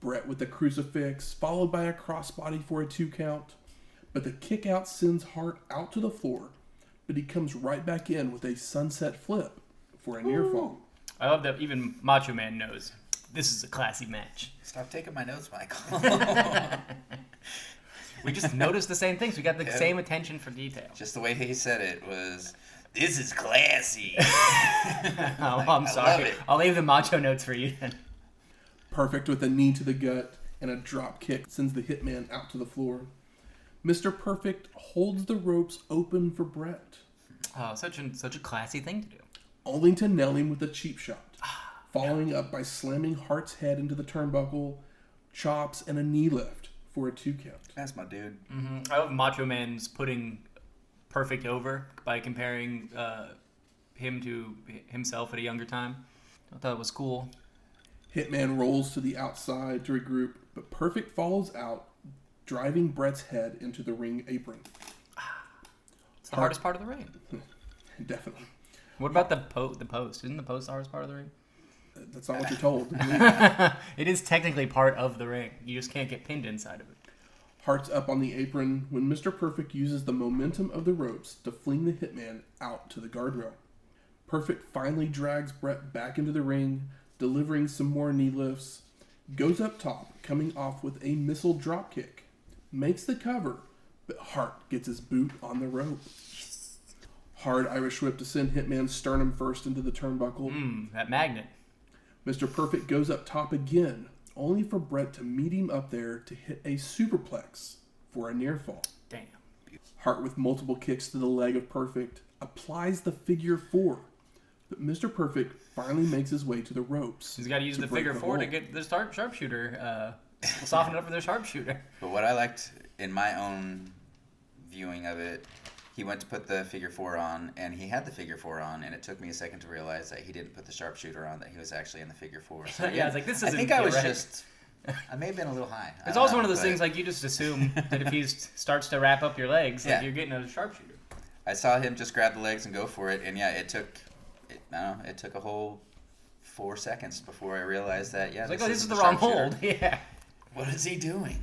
A: Bret with a crucifix, followed by a crossbody for a 2 count, but the kick out sends Hart out to the floor, but he comes right back in with a sunset flip for a near fall.
B: I love that even Macho Man knows this is a classy match.
C: Stop taking my notes, Michael.
B: We just noticed the same things. We got the same attention for detail.
C: Just the way he said it was, this is classy.
B: Oh, I'm sorry. I'll leave the macho notes for you then.
A: Perfect with a knee to the gut and a drop kick sends the Hitman out to the floor. Mr. Perfect holds the ropes open for Bret.
B: Oh, such a classy thing to do.
A: Only to nail him with a cheap shot, following up by slamming Hart's head into the turnbuckle, chops, and a knee lift for a 2 count.
C: That's my dude.
B: Mm-hmm. I love Macho Man's putting Perfect over by comparing him to himself at a younger time. I thought it was cool.
A: Hitman rolls to the outside to regroup, but Perfect follows out, driving Bret's head into the ring apron.
B: It's the hardest part of the ring.
A: Definitely.
B: What about the post? Isn't the post the hardest part of the ring?
A: That's not what you're told.
B: It is technically part of the ring. You just can't get pinned inside of it.
A: Hart's up on the apron when Mr. Perfect uses the momentum of the ropes to fling the Hitman out to the guardrail. Perfect finally drags Bret back into the ring, delivering some more knee lifts, goes up top, coming off with a missile dropkick, makes the cover, but Hart gets his boot on the rope. Hard Irish whip to send Hitman's sternum first into the turnbuckle.
B: That magnet.
A: Mr. Perfect goes up top again, only for Bret to meet him up there to hit a superplex for a near fall.
B: Damn.
A: Hart with multiple kicks to the leg of Perfect applies the figure 4, but Mr. Perfect finally makes his way to the ropes.
B: He's got to use the figure 4 to get the sharpshooter, soften it up for the sharpshooter.
C: But what I liked in my own viewing of it, he went to put the figure 4 on, and he had the figure 4 on, and it took me a second to realize that he didn't put the sharpshooter on, that he was actually in the figure 4. So,
B: Yeah, I was like, this isn't
C: I think I was
B: right.
C: I may have been a little high.
B: It's also one of those things, like, you just assume that if he starts to wrap up your legs,
C: Yeah.
B: like, you're getting a sharpshooter.
C: I saw him just grab the legs and go for it, and yeah, it took a whole 4 seconds before I realized that,
B: It's like, this is the wrong hold. Yeah.
C: What is he doing?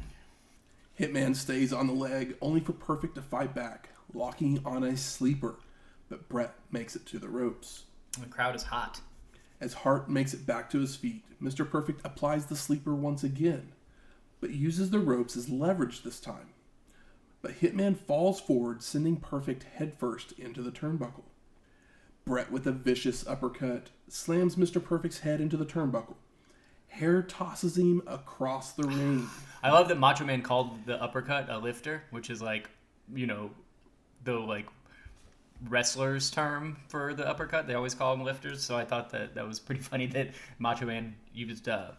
A: Hitman stays on the leg, only for Perfect to fight back, locking on a sleeper, but Bret makes it to the ropes.
B: The crowd is hot.
A: As Hart makes it back to his feet, Mr. Perfect applies the sleeper once again, but uses the ropes as leverage this time. But Hitman falls forward, sending Perfect headfirst into the turnbuckle. Bret with a vicious uppercut slams Mr. Perfect's head into the turnbuckle. Hair tosses him across the ring.
B: I love that Macho Man called the uppercut a lifter, which is like, you know, the like wrestlers term for the uppercut. They always call them lifters, so I thought that was pretty funny that Macho Man used that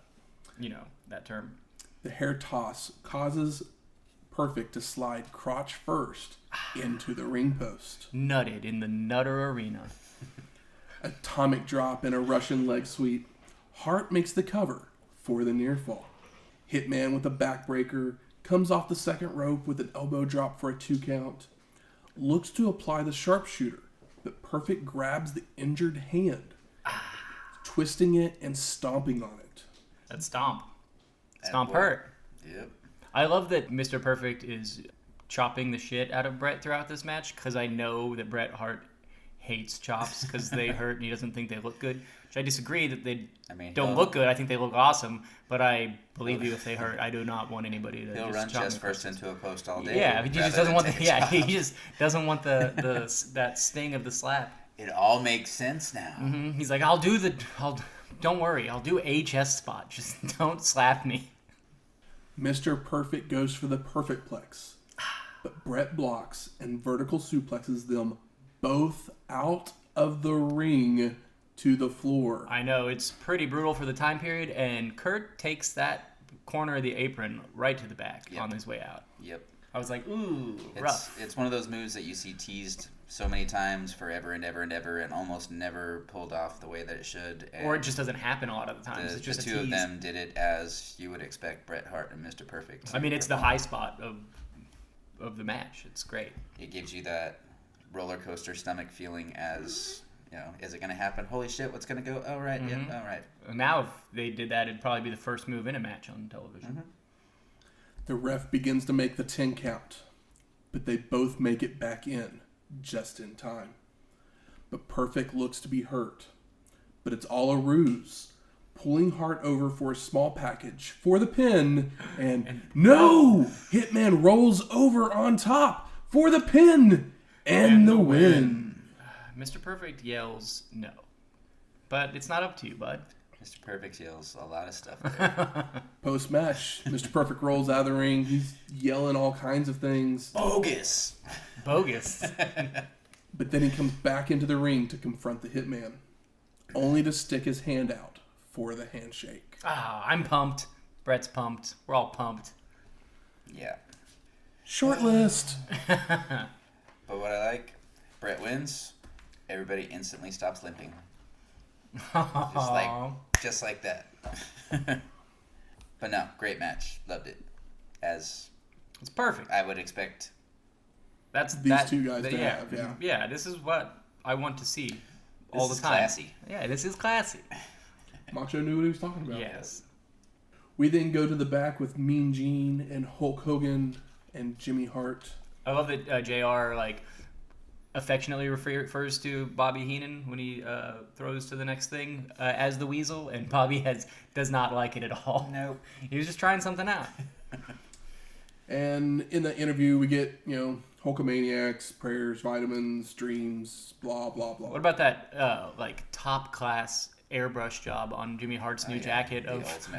B: term.
A: The hair toss causes Perfect to slide crotch first into the ring post.
B: Nutted in the Nutter Arena.
A: Atomic drop and a Russian leg sweep. Hart makes the cover for the near fall. Hitman with a backbreaker comes off the second rope with an elbow drop for a 2 count. Looks to apply the sharpshooter, but Perfect grabs the injured hand, twisting it and stomping on it.
B: That stomp. Stomp hurt.
C: Yep.
B: I love that Mr. Perfect is chopping the shit out of Bret throughout this match, because I know that Bret Hart hates chops because they hurt and he doesn't think they look good. Which I disagree that they don't look good. I think they look awesome, but I believe you if they hurt. I do not want anybody to
C: He'll
B: just
C: run
B: chop
C: chest
B: me
C: first into a post all day.
B: Yeah, he just doesn't want he just doesn't want that sting of the slap.
C: It all makes sense now.
B: Mm-hmm. He's like, don't worry, I'll do a chest spot. Just don't slap me.
A: Mr. Perfect goes for the perfect plex, but Bret blocks and vertical suplexes them both out of the ring to the floor.
B: I know, it's pretty brutal for the time period, and Kurt takes that corner of the apron right to the back on his way out.
C: Yep.
B: I was like, ooh, rough.
C: It's one of those moves that you see teased so many times forever and ever and ever and almost never pulled off the way that it should. And
B: or it just doesn't happen a lot of the times. It's just
C: the two of them did it as you would expect Bret Hart and Mr. Perfect.
B: I mean, it's the high spot of the match. It's great.
C: It gives you that roller coaster stomach feeling as, is it going to happen? Holy shit, what's going to go? Oh, right, yeah, all right.
B: Now, if they did that, it'd probably be the first move in a match on television.
C: Mm-hmm.
A: The ref begins to make the 10 count, but they both make it back in just in time. But Perfect looks to be hurt, but it's all a ruse, pulling Hart over for a small package for the pin, and no! Hitman rolls over on top for the pin and the win.
B: Mr. Perfect yells no, but it's not up to you, bud.
C: Mr. Perfect yells a lot of stuff there.
A: Post-match, Mr. Perfect rolls out of the ring. He's yelling all kinds of things.
C: Bogus!
A: But then he comes back into the ring to confront the Hitman, only to stick his hand out for the handshake.
B: I'm pumped. Bret's pumped. We're all pumped.
C: Yeah.
A: Short list.
C: But what I like, Bret wins, everybody instantly stops limping. Just like that. But no, great match. Loved it. As
B: it's perfect.
C: I would expect.
A: These two guys to have. Yeah.
B: Yeah, this is what I want to see all the time.
C: Classy.
B: Yeah, this is classy.
A: Macho knew what he was talking about.
B: Yes.
A: We then go to the back with Mean Gene and Hulk Hogan and Jimmy Hart.
B: I love that JR affectionately refers to Bobby Heenan when he throws to the next thing as the Weasel, and Bobby does not like it at all.
C: Nope.
B: He was just trying something out.
A: And in the interview, we get, Hulkamaniacs, prayers, vitamins, dreams, blah, blah, blah.
B: What about that, top class airbrush job on Jimmy Hart's new jacket?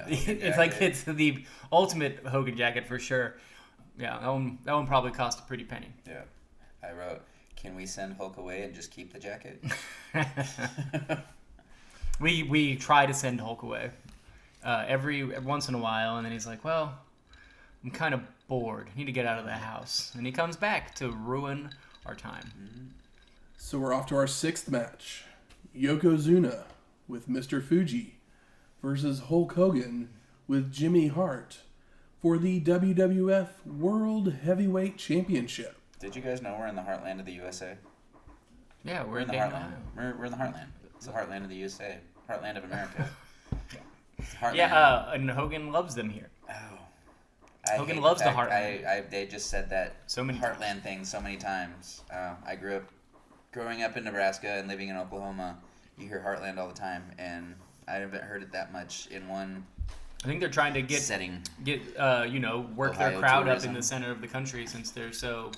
B: It's the ultimate Hogan jacket for sure. Yeah, that one probably cost a pretty penny.
C: Yeah. I wrote, can we send Hulk away and just keep the jacket?
B: We try to send Hulk away every once in a while, and then he's like, well, I'm kind of bored. I need to get out of the house. And he comes back to ruin our time.
A: So we're off to our sixth match. Yokozuna with Mr. Fuji versus Hulk Hogan with Jimmy Hart for the WWF World Heavyweight Championship.
C: Did you guys know we're in the heartland of the USA?
B: Yeah, we're in the
C: heartland. We're in the heartland. It's the heartland of the USA. Heartland of America.
B: Heartland. Yeah, and Hogan loves them here.
C: Oh.
B: Hogan loves the Heartland.
C: They just said that
B: so many
C: Heartland
B: times.
C: thing so many times. Growing up in Nebraska and living in Oklahoma, you hear Heartland all the time, and I haven't heard it that much in one.
B: I think they're trying to work
C: Ohio
B: their crowd
C: tourism.
B: up in the center of the country since they're so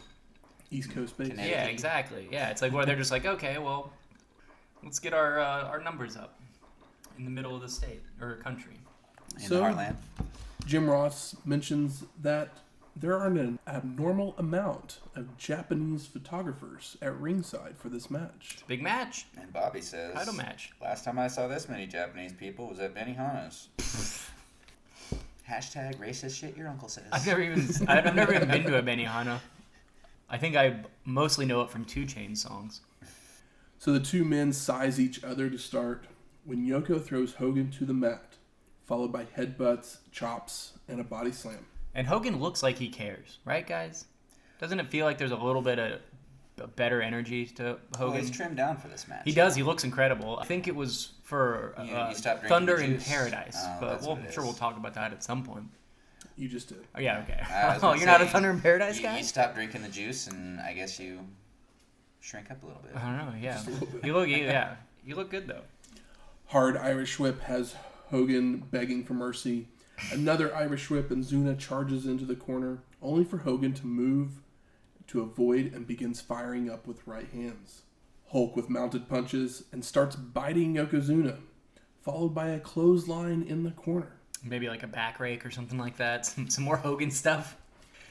A: East Coast based.
B: Yeah, exactly. Yeah, it's like where they're just like, okay, well, let's get our numbers up in the middle of the state or country.
C: In the Heartland.
A: Jim Ross mentions that there are an abnormal amount of Japanese photographers at ringside for this match.
B: It's a big match.
C: And Bobby says,
B: title match.
C: Last time I saw this many Japanese people was at Benihana's. Hashtag racist shit your uncle says.
B: I've never even been to a Benihana. I think I mostly know it from 2 Chainz songs.
A: So the two men size each other to start when Yoko throws Hogan to the mat, followed by headbutts, chops, and a body slam.
B: And Hogan looks like he cares, right, guys? Doesn't it feel like there's a little bit of a better energy to Hogan?
C: Well, he's trimmed down for this match.
B: He does. He looks incredible. I think it was for Thunder in Paradise, but we'll talk about that at some point.
A: You just did.
B: Oh, yeah, okay.
C: You're
B: not a Thunder in Paradise guy?
C: You stopped drinking the juice, and I guess you shrink up a little bit.
B: I don't know, yeah.
A: Just a little bit.
B: You look good, though.
A: Hard Irish whip has Hogan begging for mercy. Another Irish whip, and Zuna charges into the corner, only for Hogan to move to avoid and begins firing up with right hands. Hulk with mounted punches and starts biting Yokozuna, followed by a clothesline in the corner.
B: Maybe like a back rake or something like that. Some more Hogan stuff.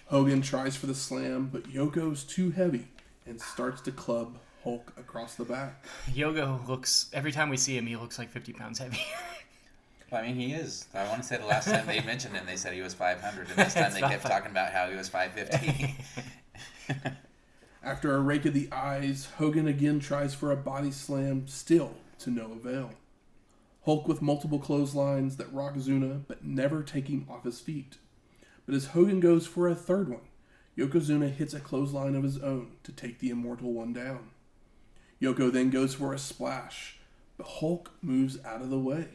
A: Hogan tries for the slam, but Yoko's too heavy and starts to club Hulk across the back.
B: Yoko looks, every time we see him, he looks like 50 pounds heavier.
C: Well, I mean, he is. I want to say the last time they mentioned him, they said he was 500, and this time they kept talking about how he was 550.
A: After a rake of the eyes, Hogan again tries for a body slam, still to no avail. Hulk with multiple clotheslines that rock Zuna, but never take him off his feet. But as Hogan goes for a third one, Yokozuna hits a clothesline of his own to take the Immortal One down. Yoko then goes for a splash, but Hulk moves out of the way.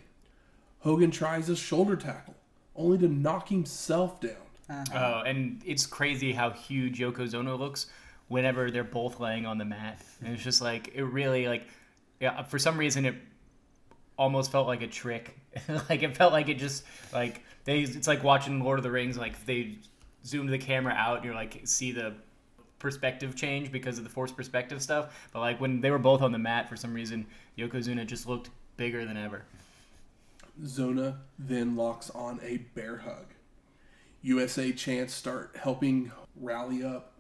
A: Hogan tries a shoulder tackle, only to knock himself down.
B: Oh, and it's crazy how huge Yokozuna looks whenever they're both laying on the mat. And it's just like, it really, like, yeah, for some reason it almost felt like a trick. Like, it felt like it just, like, it's like watching Lord of the Rings, like, they zoomed the camera out and you're like, see the perspective change because of the forced perspective stuff. But, like, when they were both on the mat, for some reason, Yokozuna just looked bigger than ever.
A: Zona then locks on a bear hug. USA chants start helping rally up,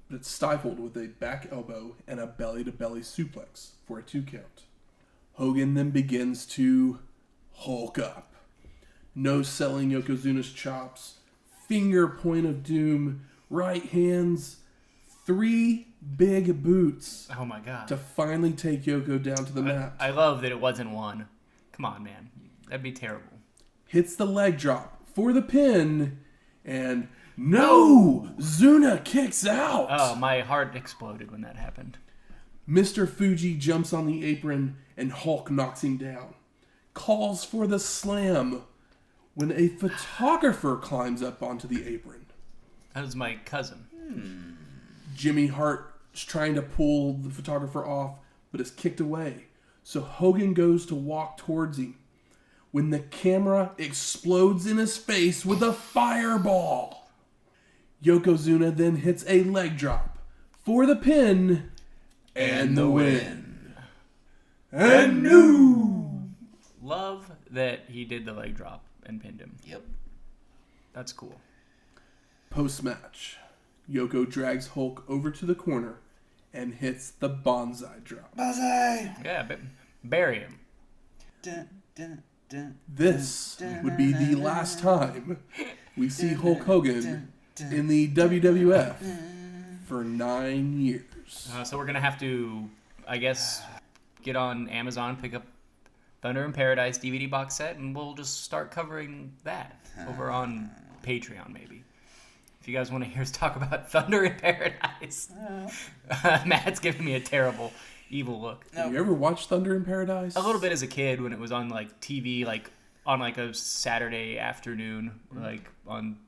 A: but it's stifled with a back elbow and a belly-to-belly suplex for a 2 count. Hogan then begins to Hulk up. No-selling Yokozuna's chops, finger point of doom, right hands, 3 big boots.
B: Oh my god.
A: To finally take Yoko down to the mat.
B: I love that it wasn't one. Come on, man. That'd be terrible.
A: Hits the leg drop for the pin, and no! Zuna kicks out!
B: Oh, my heart exploded when that happened.
A: Mr. Fuji jumps on the apron, and Hulk knocks him down. Calls for the slam when a photographer climbs up onto the apron.
B: That was my cousin.
A: Jimmy Hart is trying to pull the photographer off, but is kicked away. So Hogan goes to walk towards him, when the camera explodes in his face with a fireball. Yokozuna then hits a leg drop for the pin and the win. And new.
B: Love that he did the leg drop and pinned him.
C: Yep.
B: That's cool.
A: Post-match, Yoko drags Hulk over to the corner and hits the bonsai drop.
C: Bonsai!
B: Yeah, but bury him.
C: Dun, dun.
A: This would be the last time we see Hulk Hogan in the WWF for 9 years.
B: So we're going to have to, I guess, get on Amazon, pick up Thunder in Paradise DVD box set, and we'll just start covering that over on Patreon, maybe. If you guys want to hear us talk about Thunder in Paradise. Matt's giving me a terrible evil look.
A: Have you ever watched Thunder in Paradise?
B: A little bit as a kid when it was on like TV, like on like a Saturday afternoon, like on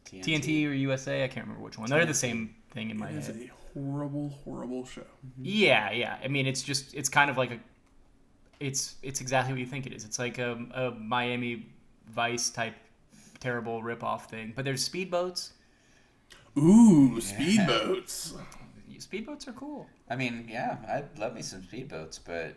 B: TNT or USA. I can't remember which one. They're the same thing in my head.
A: It's a horrible, horrible show.
B: Yeah. I mean, it's kind of like it's exactly what you think it is. It's like a Miami Vice type terrible ripoff thing. But there's speedboats.
A: Ooh, speedboats.
B: Speedboats are cool.
C: I mean, yeah, I'd love me some speedboats, but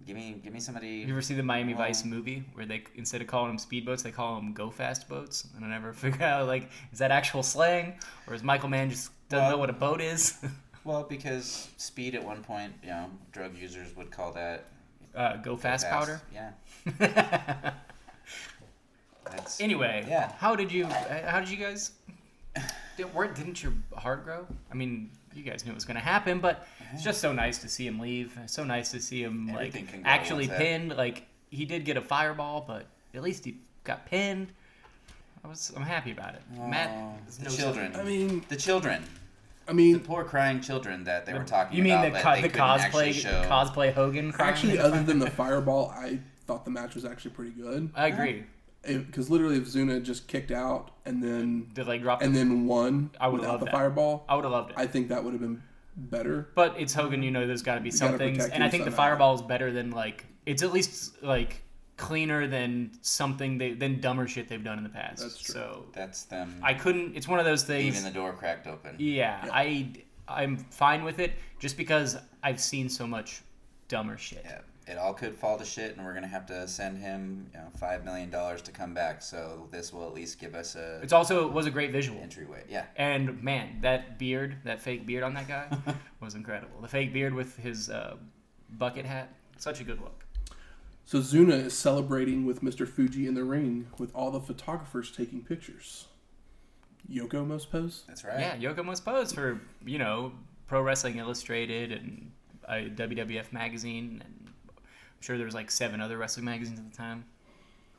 C: give me somebody.
B: You ever see the Miami Vice movie where they, instead of calling them speedboats, they call them go fast boats? And I never figure out, like, is that actual slang, or is Michael Mann just doesn't know what a boat is?
C: Well, because speed at one point, drug users would call that
B: go fast powder.
C: Yeah.
B: Anyway,
C: yeah.
B: How did you guys? Didn't your heart grow? I mean, you guys knew it was going to happen, but it's just so nice to see him leave. It's so nice to see him actually pinned. Like, he did get a fireball, but at least he got pinned. I'm happy about it. Matt,
C: the children.
A: I mean,
C: the poor crying children that they were talking about.
B: You mean the
C: cosplay
B: cosplay Hogan crying?
A: Actually, other than the fireball, I thought the match was actually pretty good.
B: I agree.
A: Because literally, if Zuna just kicked out and then then won without the fireball,
B: I would have loved it.
A: I think that would have been better.
B: But it's Hogan, there's got to be some things, and I think the fireball is better than it's at least cleaner than than dumber shit they've done in the past.
A: That's true.
B: So
C: that's them.
B: I couldn't. It's one of those things.
C: Even the door cracked open.
B: Yeah. I'm fine with it just because I've seen so much dumber shit.
C: Yeah. It all could fall to shit, and we're gonna have to send him, $5 million to come back. So this will at least give us a.
B: It was a great visual
C: entryway. Yeah.
B: And man, that fake beard on that guy, was incredible. The fake beard with his bucket hat, such a good look.
A: So Zuna is celebrating with Mr. Fuji in the ring with all the photographers taking pictures. Yoko must pose?
C: That's right.
B: Yeah, Yoko must pose for, Pro Wrestling Illustrated and a WWF magazine. And I'm sure there was like 7 other wrestling magazines at the time.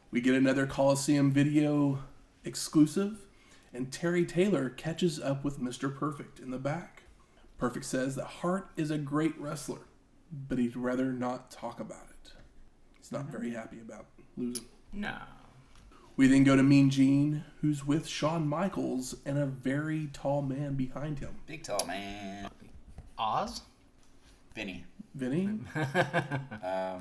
A: We get another Coliseum video exclusive, and Terry Taylor catches up with Mr. Perfect in the back. Perfect says that Hart is a great wrestler, but he'd rather not talk about it. He's not very happy about losing.
B: No.
A: We then go to Mean Gene, who's with Shawn Michaels and a very tall man behind him.
C: Big tall man.
B: Oz?
C: Vinny.
A: Vinny?
C: I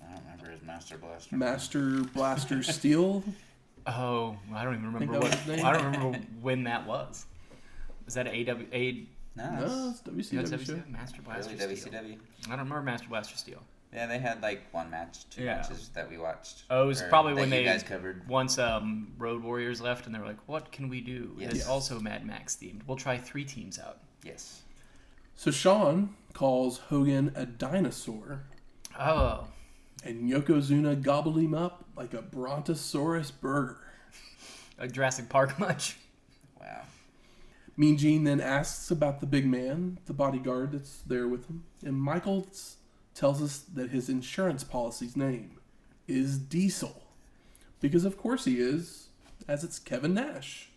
C: don't remember his Master Blaster.
A: Master Blaster Steel?
B: Oh, I don't even remember
A: Think that was his name?
B: I don't remember when that was. Was that a
A: No, it's WCW show.
B: Master Blaster
C: Early
B: Steel?
C: WCW.
B: I don't remember Master Blaster Steel.
C: Yeah, they had like one match, two matches that we watched.
B: Oh, it was
C: or
B: probably
C: that
B: when
C: you
B: they
C: guys covered.
B: once Road Warriors left, and they were like, "What can we do?
C: Yes.
B: It's also Mad Max themed. We'll try 3 teams out."
C: Yes.
A: So Shawn calls Hogan a dinosaur,
B: Oh,
A: and Yokozuna gobbled him up like a brontosaurus burger.
B: like Jurassic Park much?
C: Wow.
A: Mean Gene then asks about the big man, the bodyguard that's there with him, and Michaels tells us that his insurance policy's name is Diesel. Because of course he is, as it's Kevin Nash,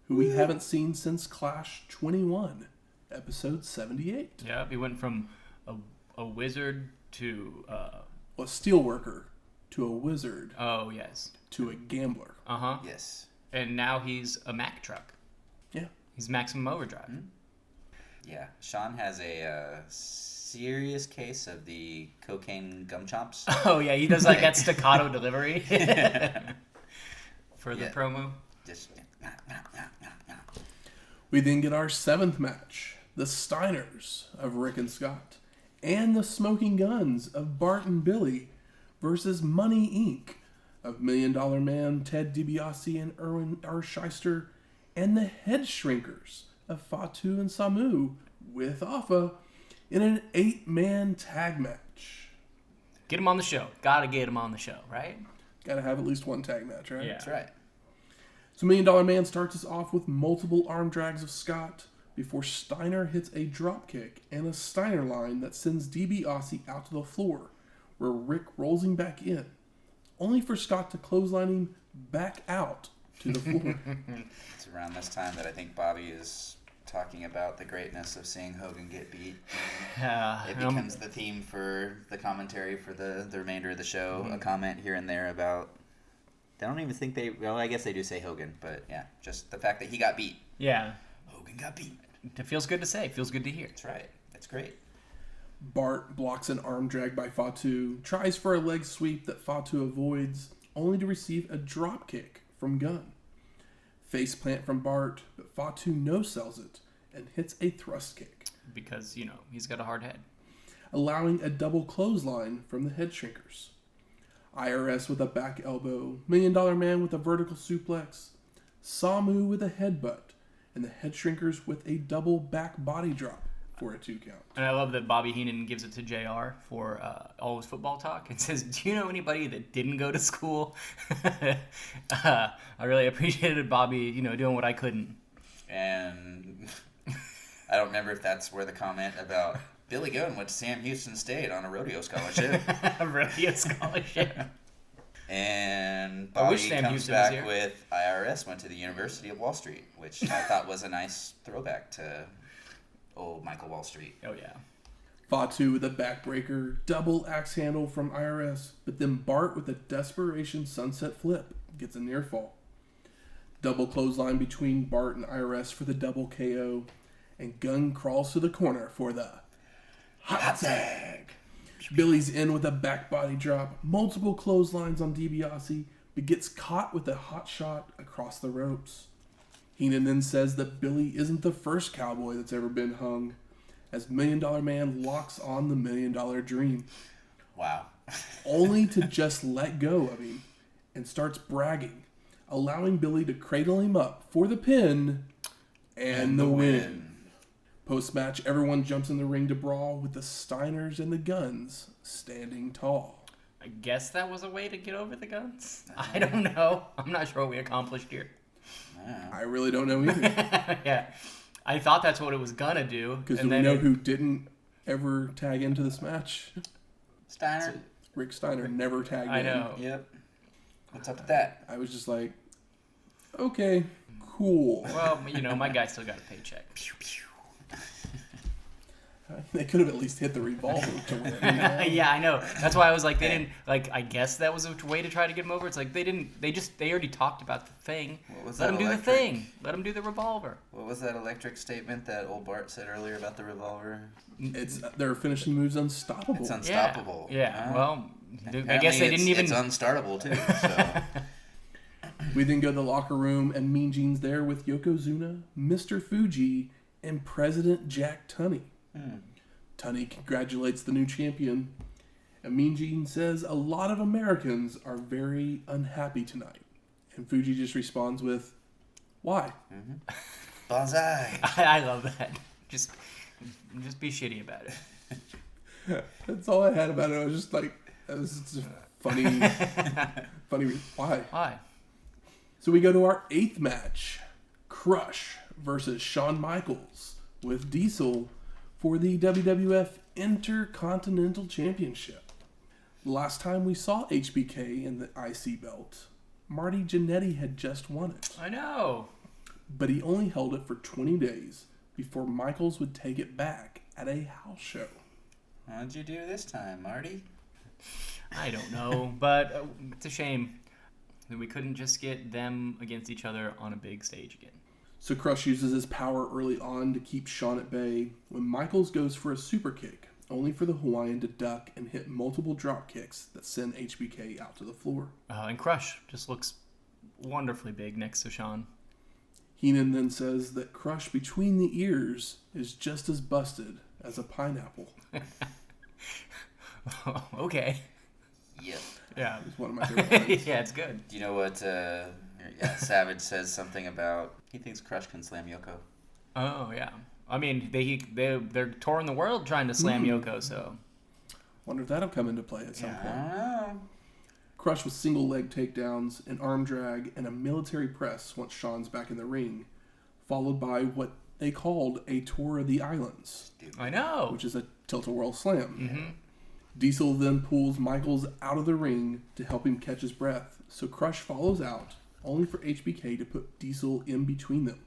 A: who we haven't seen since Clash 21, episode 78.
B: Yeah, he went from a wizard to
A: A steelworker to a wizard
B: oh yes,
A: to a gambler.
C: Yes.
B: and now he's a Mack truck.
A: Yeah.
B: He's Maximum Overdrive.
C: Yeah. Shawn has a serious case of the cocaine gum chomps.
B: Oh yeah, he does like that staccato delivery for the promo.
C: Just.
A: We then get our 7th match, the Steiners of Rick and Scott, and the Smoking Guns of Bart and Billy versus Money Inc. of $1 Million Man, Ted DiBiase and Irwin R. Schyster, and the Headshrinkers of Fatu and Samu with Alpha in an 8-man tag match.
B: Get him on the show. Gotta get him on the show, right?
A: Gotta have at least one tag match, right?
B: Yeah.
C: That's right.
A: So $1 Million Man starts us off with multiple arm drags of Scott before Steiner hits a dropkick and a Steiner line that sends DiBiase out to the floor, where Rick rolls him back in, only for Scott to clothesline him back out to the floor.
C: It's around this time that I think Bobby is talking about the greatness of seeing Hogan get beat. It becomes the theme for the commentary for the remainder of the show. A comment here and there about... I don't even think they... Well, I guess they do say Hogan, but yeah, just the fact that he got beat.
B: Yeah.
C: Hogan got beat.
B: It feels good to say. Feels good to hear.
C: That's right. That's great.
A: Bart blocks an arm drag by Fatu, tries for a leg sweep that Fatu avoids, only to receive a drop kick from Gunn. Face plant from Bart, but Fatu no-sells it and hits a thrust kick,
B: Because, he's got a hard head.
A: allowing a double clothesline from the Headshrinkers. IRS with a back elbow, $1 Million Man with a vertical suplex, Samu with a headbutt, and the Headshrinkers with a double back body drop for a 2 count.
B: And I love that Bobby Heenan gives it to JR for all his football talk and says, "Do you know anybody that didn't go to school?" I really appreciated Bobby, doing what I couldn't.
C: And I don't remember if that's where the comment about Billy Gunn went to Sam Houston State on a rodeo scholarship.
B: A rodeo scholarship.
C: And
B: I wish
C: Bobby
B: Sam
C: comes
B: Houston was
C: back
B: here.
C: with IRS went to the University of Wall Street, which I thought was a nice throwback to old Michael Wall Street.
B: Oh, yeah.
A: Fatu with a backbreaker, double axe handle from IRS, but then Bart with a desperation sunset flip gets a near fall. Double clothesline between Bart and IRS for the double KO, and Gunn crawls to the corner for the hot tag. Billy's in with a back body drop, multiple clotheslines on DiBiase, but gets caught with a hot shot across the ropes. Heenan then says that Billy isn't the first cowboy that's ever been hung, as $1 Million Man locks on the $1 Million Dream,
C: Wow.
A: only to just let go of him and starts bragging, allowing Billy to cradle him up for the pin and the win. Post-match, everyone jumps in the ring to brawl with the Steiners and the Guns standing tall.
B: I guess that was a way to get over the Guns. I don't know. I'm not sure what we accomplished here.
A: I really don't know either.
B: Yeah. I thought that's what it was gonna do.
A: Because we know who didn't ever tag into this match?
C: Steiner.
A: Rick Steiner never tagged in.
B: I know.
C: Yep. What's up with that?
A: I was just like, okay, cool.
B: Well, my guy still got a paycheck.
A: They could have at least hit the revolver to win.
B: Yeah, I know. That's why I was like, they didn't, like, I guess that was a way to try to get him over. It's like, they already talked about the thing. Let him do the thing. Let him do the revolver.
C: What was that electric statement that old Bart said earlier about the revolver?
A: It's their finishing move's unstoppable.
C: It's unstoppable.
B: Yeah. Well, I guess they didn't even...
C: It's unstartable, too, so...
A: We then go to the locker room, and Mean Gene's there with Yokozuna, Mr. Fuji, and President Jack Tunney. Tunney congratulates the new champion, and Mean Gene says a lot of Americans are very unhappy tonight. And Fuji just responds with, why?
C: Bonsai.
B: I love that. Just be shitty about it.
A: That's all I had about it. I was just like, that was just funny, why?
B: Why?
A: So we go to our 8th match, Crush versus Shawn Michaels with Diesel for the WWF Intercontinental Championship. The last time we saw HBK in the IC belt, Marty Jannetty had just won it.
B: I know.
A: But he only held it for 20 days before Michaels would take it back at a house show.
C: What'd you do this time, Marty?
B: I don't know, but it's a shame that we couldn't just get them against each other on a big stage again.
A: So Crush uses his power early on to keep Shawn at bay when Michaels goes for a super kick, only for the Hawaiian to duck and hit multiple drop kicks that send HBK out to the floor.
B: And Crush just looks wonderfully big next to Shawn.
A: Heenan then says that Crush between the ears is just as busted as a pineapple.
B: Okay.
C: Yep.
B: Yeah.
A: It's one of my favorite lines.
B: Yeah, it's good.
C: Do you know what Savage says something about he thinks Crush can slam Yoko?
B: Oh, yeah. I mean, they're touring the world trying to slam Yoko, so...
A: Wonder if that'll come into play at some point.
C: I don't know.
A: Crush with single leg takedowns, an arm drag, and a military press once Shawn's back in the ring, followed by what they called a tour of the islands.
B: I know.
A: Which is a tilt-a-whirl slam.
B: Mm-hmm.
A: Diesel then pulls Michaels out of the ring to help him catch his breath, so Crush follows out, only for HBK to put Diesel in between them.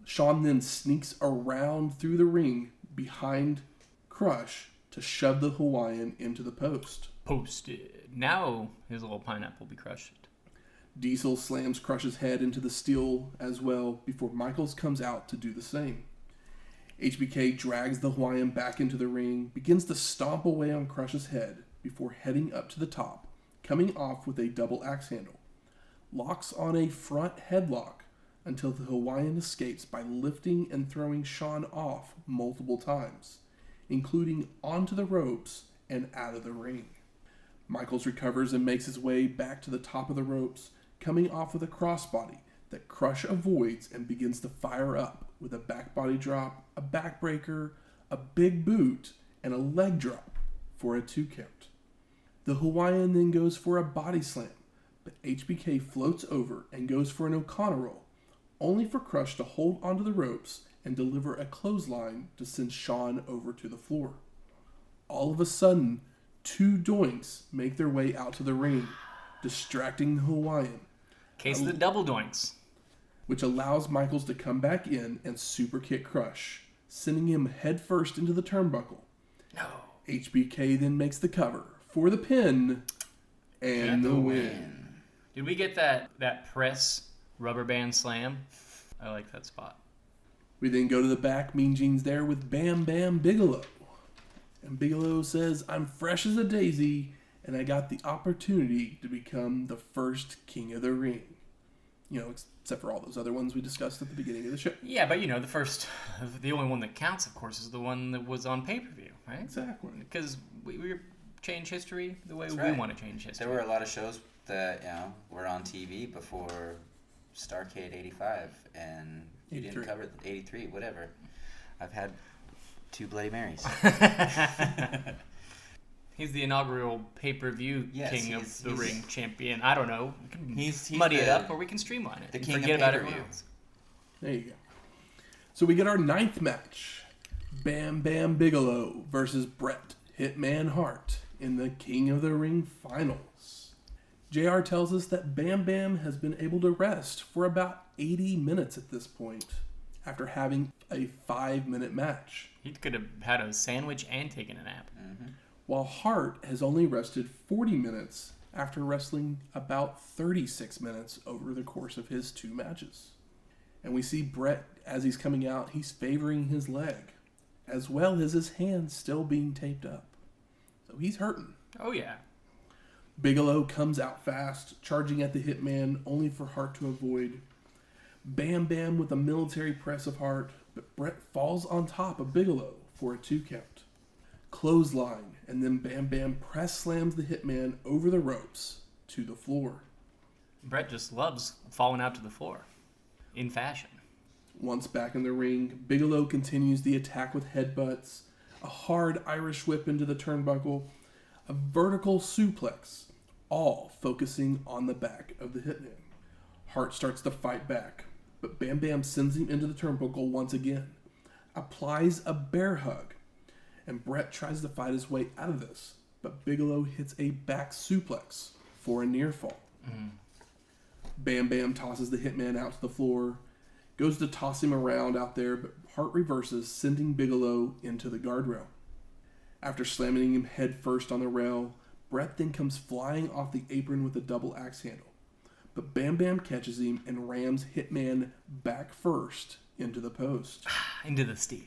A: Shawn then sneaks around through the ring behind Crush to shove the Hawaiian into the post.
B: Posted. Now his little pineapple will be crushed.
A: Diesel slams Crush's head into the steel as well before Michaels comes out to do the same. HBK drags the Hawaiian back into the ring, begins to stomp away on Crush's head before heading up to the top, coming off with a double axe handle. Locks on a front headlock until the Hawaiian escapes by lifting and throwing Shawn off multiple times, including onto the ropes and out of the ring. Michaels recovers and makes his way back to the top of the ropes, coming off with a crossbody that Crush avoids and begins to fire up with a back body drop, a backbreaker, a big boot, and a leg drop for a 2 count. The Hawaiian then goes for a body slam, but HBK floats over and goes for an O'Connor roll, only for Crush to hold onto the ropes and deliver a clothesline to send Shawn over to the floor. All of a sudden, 2 doinks make their way out to the ring, distracting the Hawaiian.
B: Case of the double doinks.
A: Which allows Michaels to come back in and super kick Crush, sending him headfirst into the turnbuckle.
B: No.
A: HBK then makes the cover for the pin and the win.
B: Did we get that press rubber band slam? I like that spot.
A: We then go to the back. Mean Gene's there with Bam Bam Bigelow. And Bigelow says, I'm fresh as a daisy, and I got the opportunity to become the first king of the ring. You know, except for all those other ones we discussed at the beginning of the show.
B: Yeah, but the only one that counts, of course, is the one that was on pay-per-view, right?
A: Exactly.
B: Because we change history the way
C: That's
B: we
C: right.
B: want to change history.
C: There were a lot of shows that were on TV before Starrcade '85, and you didn't cover '83, whatever. I've had 2 Bloody Marys.
B: He's the inaugural pay-per-view king of the ring champion. I don't know.
C: He's
B: muddy it up, or we can streamline it.
C: The king
B: forget
C: of
B: about
C: pay-per-view.
B: everyone else.
A: There you go. So we get our 9th match. Bam Bam Bigelow versus Bret Hitman Hart in the King of the Ring finals. JR tells us that Bam Bam has been able to rest for about 80 minutes at this point after having a 5-minute match.
B: He could have had a sandwich and taken a nap.
C: Mm-hmm.
A: While Hart has only rested 40 minutes after wrestling about 36 minutes over the course of his 2 matches. And we see Bret, as he's coming out, he's favoring his leg, as well as his hand still being taped up. So he's hurting.
B: Oh, yeah.
A: Bigelow comes out fast, charging at the Hitman, only for Hart to avoid. Bam Bam with a military press of Hart, but Bret falls on top of Bigelow for a 2 count. Clothesline, and then Bam Bam press slams the Hitman over the ropes to the floor.
B: Bret just loves falling out to the floor. In fashion.
A: Once back in the ring, Bigelow continues the attack with headbutts, a hard Irish whip into the turnbuckle, a vertical suplex, all focusing on the back of the Hitman. Hart starts to fight back, but Bam Bam sends him into the turnbuckle once again, applies a bear hug, and Bret tries to fight his way out of this, but Bigelow hits a back suplex for a near fall.
B: Mm-hmm.
A: Bam Bam tosses the Hitman out to the floor, goes to toss him around out there, but Hart reverses, sending Bigelow into the guardrail. After slamming him head first on the rail, Bret then comes flying off the apron with a double axe handle. But Bam Bam catches him and rams Hitman back first into the post.
B: Into the steel.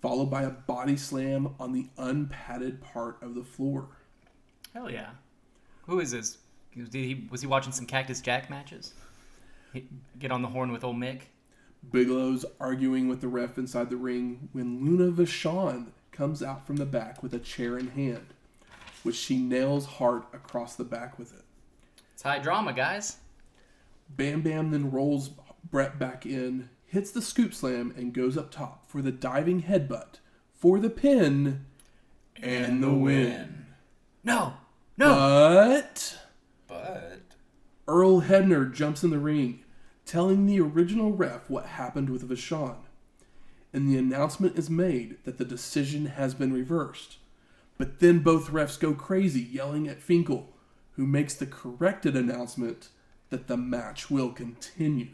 A: Followed by a body slam on the unpadded part of the floor.
B: Hell yeah. Who is this? Was he watching some Cactus Jack matches? Get on the horn with old Mick?
A: Bigelow's arguing with the ref inside the ring when Luna Vachon comes out from the back with a chair in hand, which she nails Hart across the back with it.
B: It's high drama, guys.
A: Bam Bam then rolls Bret back in, hits the scoop slam, and goes up top for the diving headbutt for the pin and the win.
B: No!
A: But Earl Hebner jumps in the ring, telling the original ref what happened with Vachon. And the announcement is made that the decision has been reversed. But then both refs go crazy, yelling at Finkel, who makes the corrected announcement that the match will continue.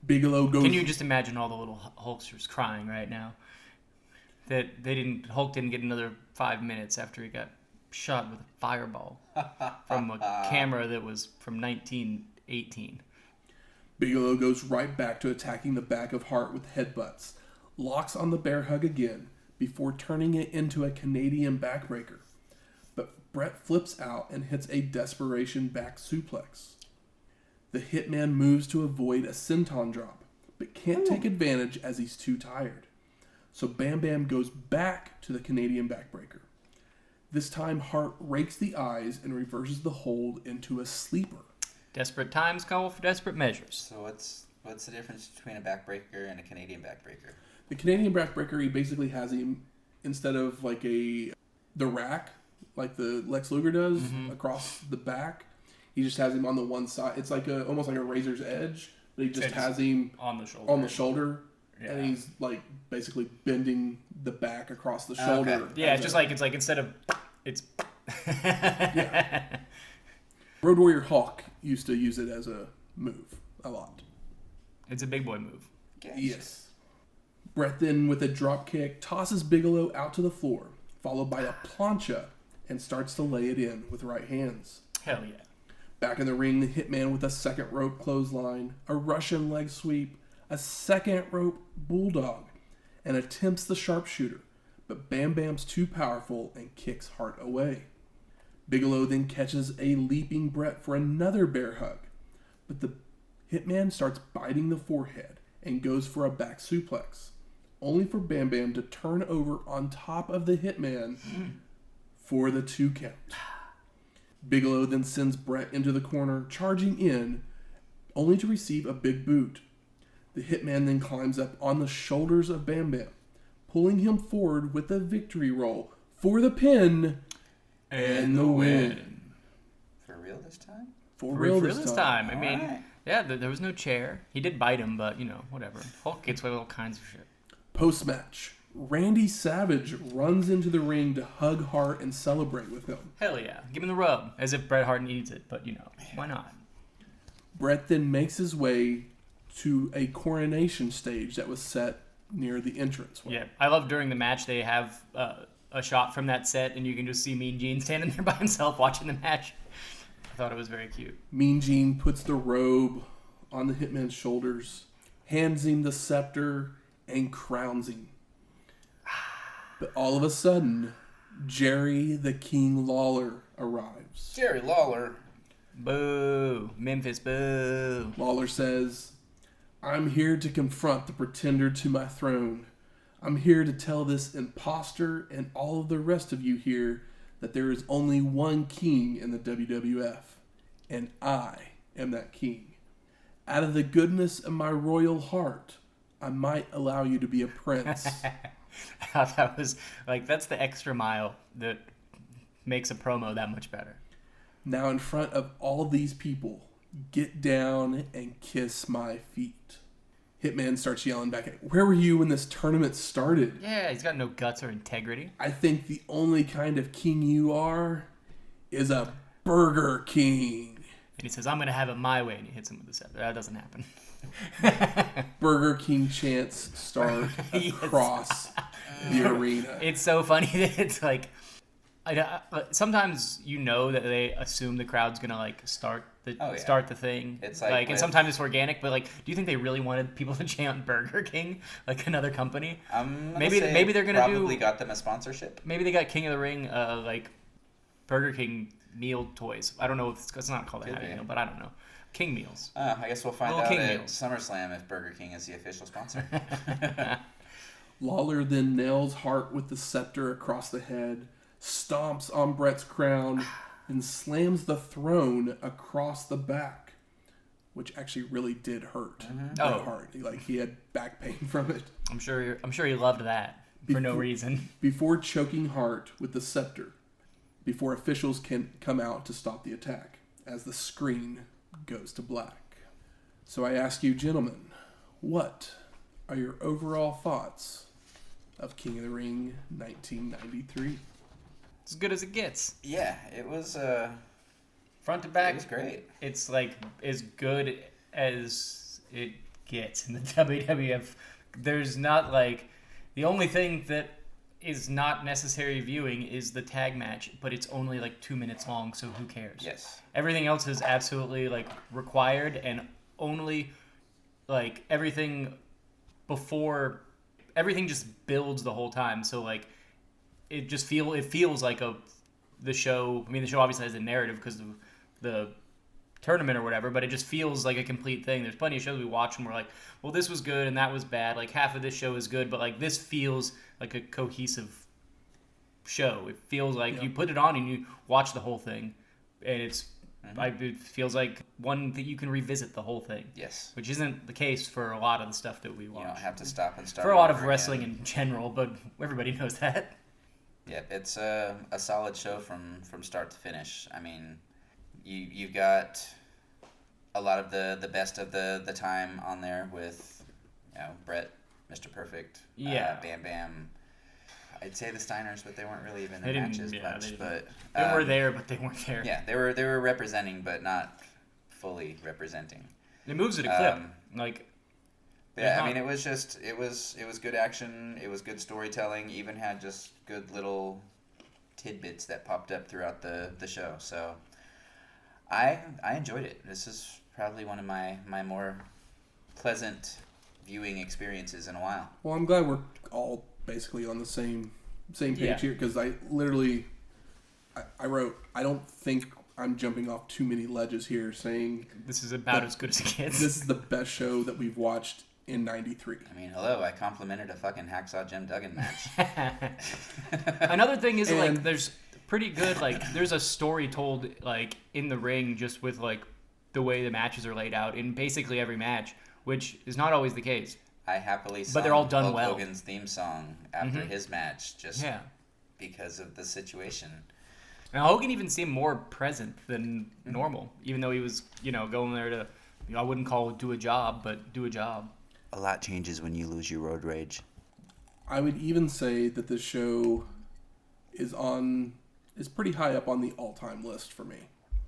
A: Bigelow goes...
B: Can you just imagine all the little Hulksters crying right now? That Hulk didn't get another 5 minutes after he got shot with a fireball from a camera that was from 1918.
A: Bigelow goes right back to attacking the back of Hart with headbutts, locks on the bear hug again before turning it into a Canadian backbreaker. But Bret flips out and hits a desperation back suplex. The Hitman moves to avoid a senton drop, but can't take advantage as he's too tired. So Bam Bam goes back to the Canadian backbreaker. This time, Hart rakes the eyes and reverses the hold into a sleeper.
B: Desperate times call for desperate measures.
C: So what's the difference between a backbreaker and a Canadian backbreaker?
A: The Canadian backbreaker, he basically has him, instead of like the rack, like the Lex Luger does, across the back, he just has him on the one side. It's like almost like a razor's edge, but he just has him
B: on the shoulder.
A: And he's like basically bending the back across the shoulder.
B: Okay. Yeah, it's like instead of it's.
A: Yeah. Road Warrior Hawk used to use it as a move a lot.
B: It's a big boy move.
A: Yes. Bret then, with a drop kick, tosses Bigelow out to the floor, followed by a plancha, and starts to lay it in with right hands.
B: Hell yeah.
A: Back in the ring, the Hitman with a second rope clothesline, a Russian leg sweep, a second rope bulldog, and attempts the sharpshooter, but Bam Bam's too powerful and kicks Hart away. Bigelow then catches a leaping Bret for another bear hug, but the Hitman starts biting the forehead and goes for a back suplex, only for Bam Bam to turn over on top of the Hitman for the 2 count. Bigelow then sends Bret into the corner, charging in, only to receive a big boot. The Hitman then climbs up on the shoulders of Bam Bam, pulling him forward with a victory roll for the pin and the win.
C: For real this time?
A: For real this time.
B: I mean, yeah, there was no chair. He did bite him, but, whatever. Hulk gets away with all kinds of shit.
A: Post-match, Randy Savage runs into the ring to hug Hart and celebrate with him.
B: Hell yeah. Give him the rub, as if Bret Hart needs it, but, why not?
A: Bret then makes his way to a coronation stage that was set near the entrance.
B: Yeah, I love during the match they have a shot from that set, and you can just see Mean Gene standing there by himself watching the match. I thought it was very cute.
A: Mean Gene puts the robe on the Hitman's shoulders, hands him the scepter, and crowns him. But all of a sudden, Jerry the King Lawler arrives.
C: Jerry Lawler.
B: Boo. Memphis, boo.
A: Lawler says, I'm here to confront the pretender to my throne. I'm here to tell this imposter and all of the rest of you here that there is only one king in the WWF, and I am that king. Out of the goodness of my royal heart, I might allow you to be a prince.
B: I thought that was, that's the extra mile that makes a promo that much better.
A: Now in front of all these people, get down and kiss my feet. Hitman starts yelling back at him, where were you when this tournament started?
B: Yeah, he's got no guts or integrity.
A: I think the only kind of king you are is a Burger King.
B: And he says, I'm going to have it my way, and he hits him with the scepter. That doesn't happen.
A: Burger King chants start across the arena.
B: It's so funny that it's sometimes that they assume the crowd's gonna start the thing.
C: It's
B: and sometimes it's organic, but do you think they really wanted people to chant Burger King like another company? Maybe they're gonna
C: probably got them a sponsorship.
B: Maybe they got King of the Ring Burger King meal toys. I don't know if it's not called a Happy Meal, but I don't know. King meals.
C: I guess we'll find
B: Little
C: out
B: King
C: at
B: meals.
C: SummerSlam if Burger King is the official sponsor.
A: Lawler then nails Hart with the scepter across the head, stomps on Bret's crown, and slams the throne across the back, which actually really did hurt Bret Hart. He had back pain from it.
B: I'm sure he loved that for no reason.
A: Before choking Hart with the scepter, before officials can come out to stop the attack, as the screen goes to black. So I ask you, gentlemen, what are your overall thoughts of King of the Ring 1993?
B: As good as it gets.
C: Yeah, it was
B: front to back.
C: It was great.
B: It's as good as it gets in the WWF. There's not the only thing that is not necessary viewing is the tag match, but it's only 2 minutes long, so who cares?
C: Yes.
B: Everything else is absolutely required, and only everything before everything just builds the whole time. So it feels like the show. I mean, the show obviously has a narrative because of the tournament or whatever, but it just feels like a complete thing. There's plenty of shows we watch and we're like, well, this was good and that was bad. Half of this show is good, but this feels like a cohesive show. It feels like you put it on and you watch the whole thing, and it feels like one that you can revisit the whole thing.
C: Yes.
B: Which isn't the case for a lot of the stuff that we watch.
C: You don't have to stop and start
B: for a lot of wrestling in general, but everybody knows that.
C: Yeah, it's a solid show from start to finish. I mean, you've got a lot of the best of the time on there with Bret, Mr. Perfect, Bam Bam. I'd say the Steiners, but they weren't really even in matches much. But
B: they were there, but they weren't there.
C: Yeah, they were representing, but not fully representing.
B: It moves at a clip,
C: Yeah, I mean, it was good action. It was good storytelling. Even had just good little tidbits that popped up throughout the show. So I enjoyed it. This is probably one of my more pleasant viewing experiences in a while.
A: Well, I'm glad we're all basically on the same page here, because I wrote, I don't think I'm jumping off too many ledges here saying
B: this is about as good as it gets.
A: This is the best show that we've watched in 93.
C: I mean, hello, I complimented a fucking Hacksaw Jim Duggan match.
B: Another thing is there's pretty good there's a story told in the ring just with the way the matches are laid out in basically every match, which is not always the case.
C: I happily
B: but they're all done
C: Hulk
B: well.
C: Hogan's theme song after his match. Just because of the situation.
B: And Hogan even seemed more present than normal, even though he was, going there to, I wouldn't call it do a job, but do a job.
C: A lot changes when you lose your road rage.
A: I would even say that this show is pretty high up on the all-time list for me.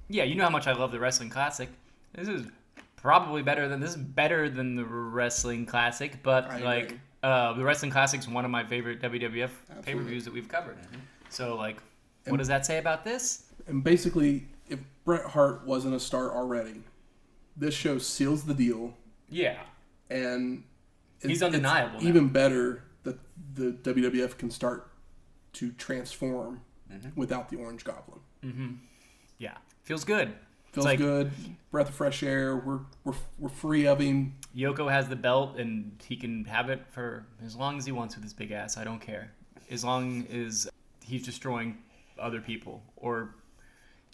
B: Yeah, you know how much I love the Wrestling Classic. This is probably better than the Wrestling Classic, but the Wrestling Classic is one of my favorite WWF pay-per-views that we've covered. Mm-hmm. So what does that say about this? And
A: basically, if Bret Hart wasn't a star already, this show seals the deal.
B: Yeah.
A: And
B: he's undeniable.
A: It's even better that the WWF can start to transform without the Orange Goblin.
B: Mm-hmm. Yeah. Feels good.
A: Feels good. Breath of fresh air. We're free of him.
B: Yoko has the belt, and he can have it for as long as he wants with his big ass. I don't care. As long as he's destroying other people, or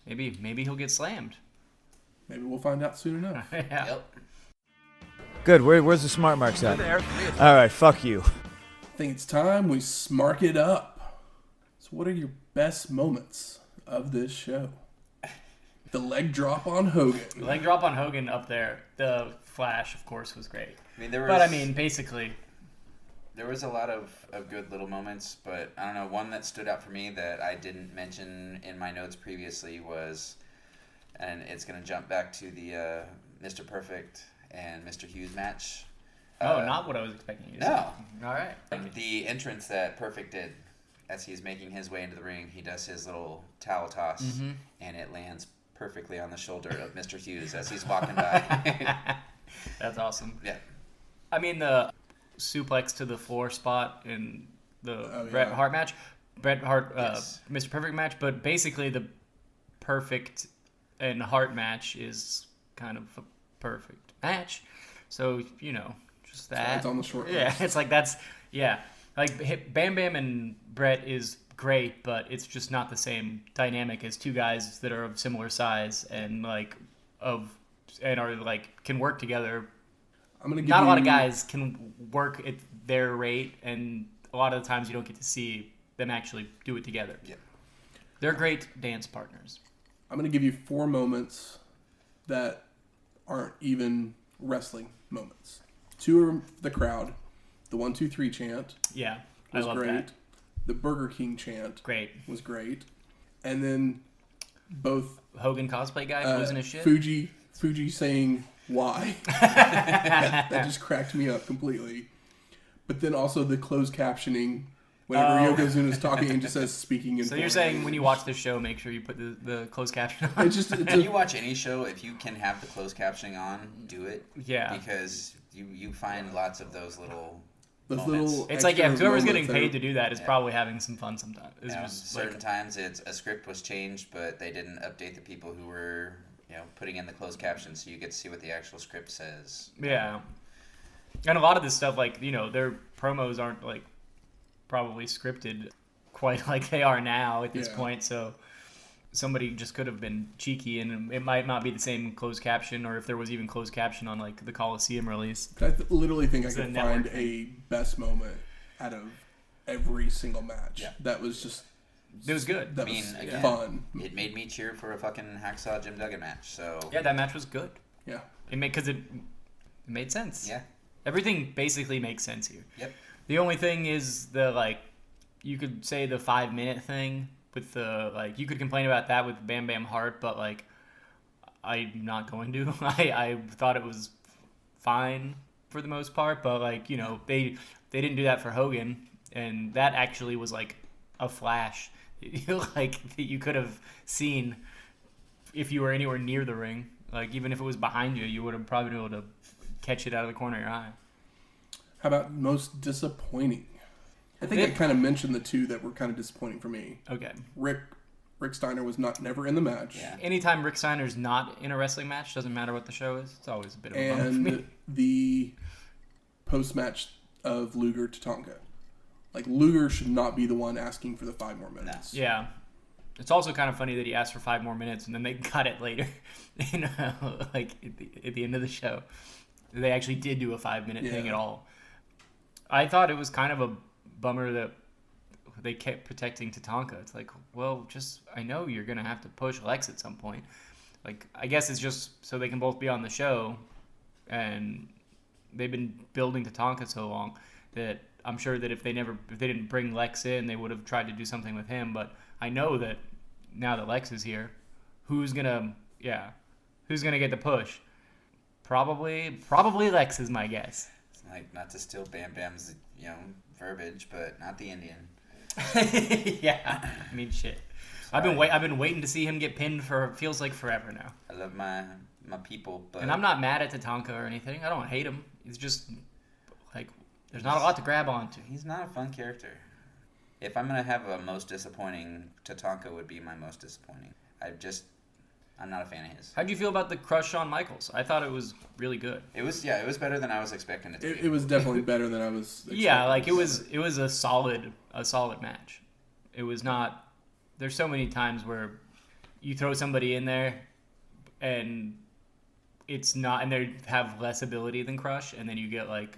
B: maybe he'll get slammed.
A: Maybe we'll find out soon enough.
B: Yeah. Yep.
D: Good. Where's the smart marks at? There. All right. Fuck you.
A: I think it's time we smark it up. So, what are your best moments of this show? The leg drop on Hogan.
B: The leg drop on Hogan up there. The flash, of course, was great. Basically.
C: There was a lot of good little moments, but I don't know, one that stood out for me that I didn't mention in my notes previously was, and it's going to jump back to the Mr. Perfect and Mr. Hughes match.
B: Not what I was expecting you to say.
C: No.
B: All right.
C: The entrance that Perfect did as he's making his way into the ring, he does his little towel toss, and it lands perfectly on the shoulder of Mr. Hughes as he's walking by.
B: That's awesome.
C: Yeah.
B: I mean, the suplex to the floor spot in the Bret Hart match, Mr. Perfect match, but basically the Perfect and Hart match is kind of a perfect match. So, just that.
A: It's on the short list.
B: Yeah, it's like that's, yeah. Like, Bam Bam and Bret is great, but it's just not the same dynamic as two guys that are of similar size and can work together. Not a lot of guys can work at their rate, and a lot of the times you don't get to see them actually do it together.
C: Yeah.
B: They're great dance partners.
A: I'm going to give you 4 moments that aren't even wrestling moments. 2 are the crowd. The 1, 2, 3 chant.
B: Yeah,
A: was
B: I love
A: great.
B: that.
A: The Burger King chant.
B: Great.
A: Was great. And then both
B: Hogan cosplay guy losing his shit.
A: Fuji saying why. that just cracked me up completely. But then also the closed captioning whenever Yokozuna is talking and just says speaking in.
B: So you're saying when you watch this show, make sure you put the closed caption on.
C: When you watch any show, if you can have the closed captioning on, do it.
B: Yeah.
C: Because you find lots of those little.
B: It's like, yeah, whoever's getting paid to do that is probably having some fun sometimes.
C: Certain times a script was changed, but they didn't update the people who were putting in the closed captions, so you get to see what the actual script says.
B: Yeah. And a lot of this stuff, their promos aren't probably scripted quite like they are now at this point, so somebody just could have been cheeky, and it might not be the same closed caption, or if there was even closed caption on the Coliseum release.
A: I literally think I could find a best moment out of every single match. Yeah. That was just.
B: It was good.
A: That was fun.
C: It made me cheer for a fucking Hacksaw Jim Duggan match. So
B: yeah, that match was good.
A: Yeah.
B: Because it made sense.
C: Yeah.
B: Everything basically makes sense here.
C: Yep.
B: The only thing is you could say the 5-minute thing. With the you could complain about that with Bam Bam Hart, but I'm not going to. I thought it was fine for the most part, but they didn't do that for Hogan, and that actually was a flash that you could have seen if you were anywhere near the ring. Even if it was behind you, you would have probably been able to catch it out of the corner of your eye.
A: How about most disappointing? I think I kind of mentioned the 2 that were kind of disappointing for me.
B: Okay.
A: Rick Steiner was never in the match.
B: Yeah. Anytime Rick Steiner's not in a wrestling match, doesn't matter what the show is, it's always a bit of a bummer for me.
A: And the post-match of Luger Tatanka. Luger should not be the one asking for the 5 more minutes.
B: Yeah. It's also kind of funny that he asked for 5 more minutes and then they cut it later. At the end of the show. They actually did do a 5-minute thing at all. I thought it was kind of a bummer that they kept protecting Tatanka. It's like, well, just I know you're gonna have to push Lex at some point. Like, I guess it's just so they can both be on the show, and they've been building Tatanka so long that I'm sure that if they didn't bring Lex in, they would have tried to do something with him. But I know that now that Lex is here, who's gonna get the push? Probably Lex is my guess.
C: Like, not to steal Bam Bam's, verbiage, but not the Indian.
B: Yeah, I mean, shit. I've been waiting to see him get pinned for feels like forever now.
C: I love my people, but
B: And I'm not mad at Tatanka or anything. I don't hate him. It's just like there's not a lot to grab onto.
C: he's not a fun character. If I'm gonna have a most disappointing, Tatanka would be my most disappointing. I'm not a fan of his.
B: How'd you feel about the crush Shawn Michaels? I thought it was really good.
C: It was better than I was expecting it to be.
A: It was definitely better than I was expecting.
B: Yeah, like it was a solid match. It was not. There's so many times where you throw somebody in there and it's not, and they have less ability than Crush, and then you get like,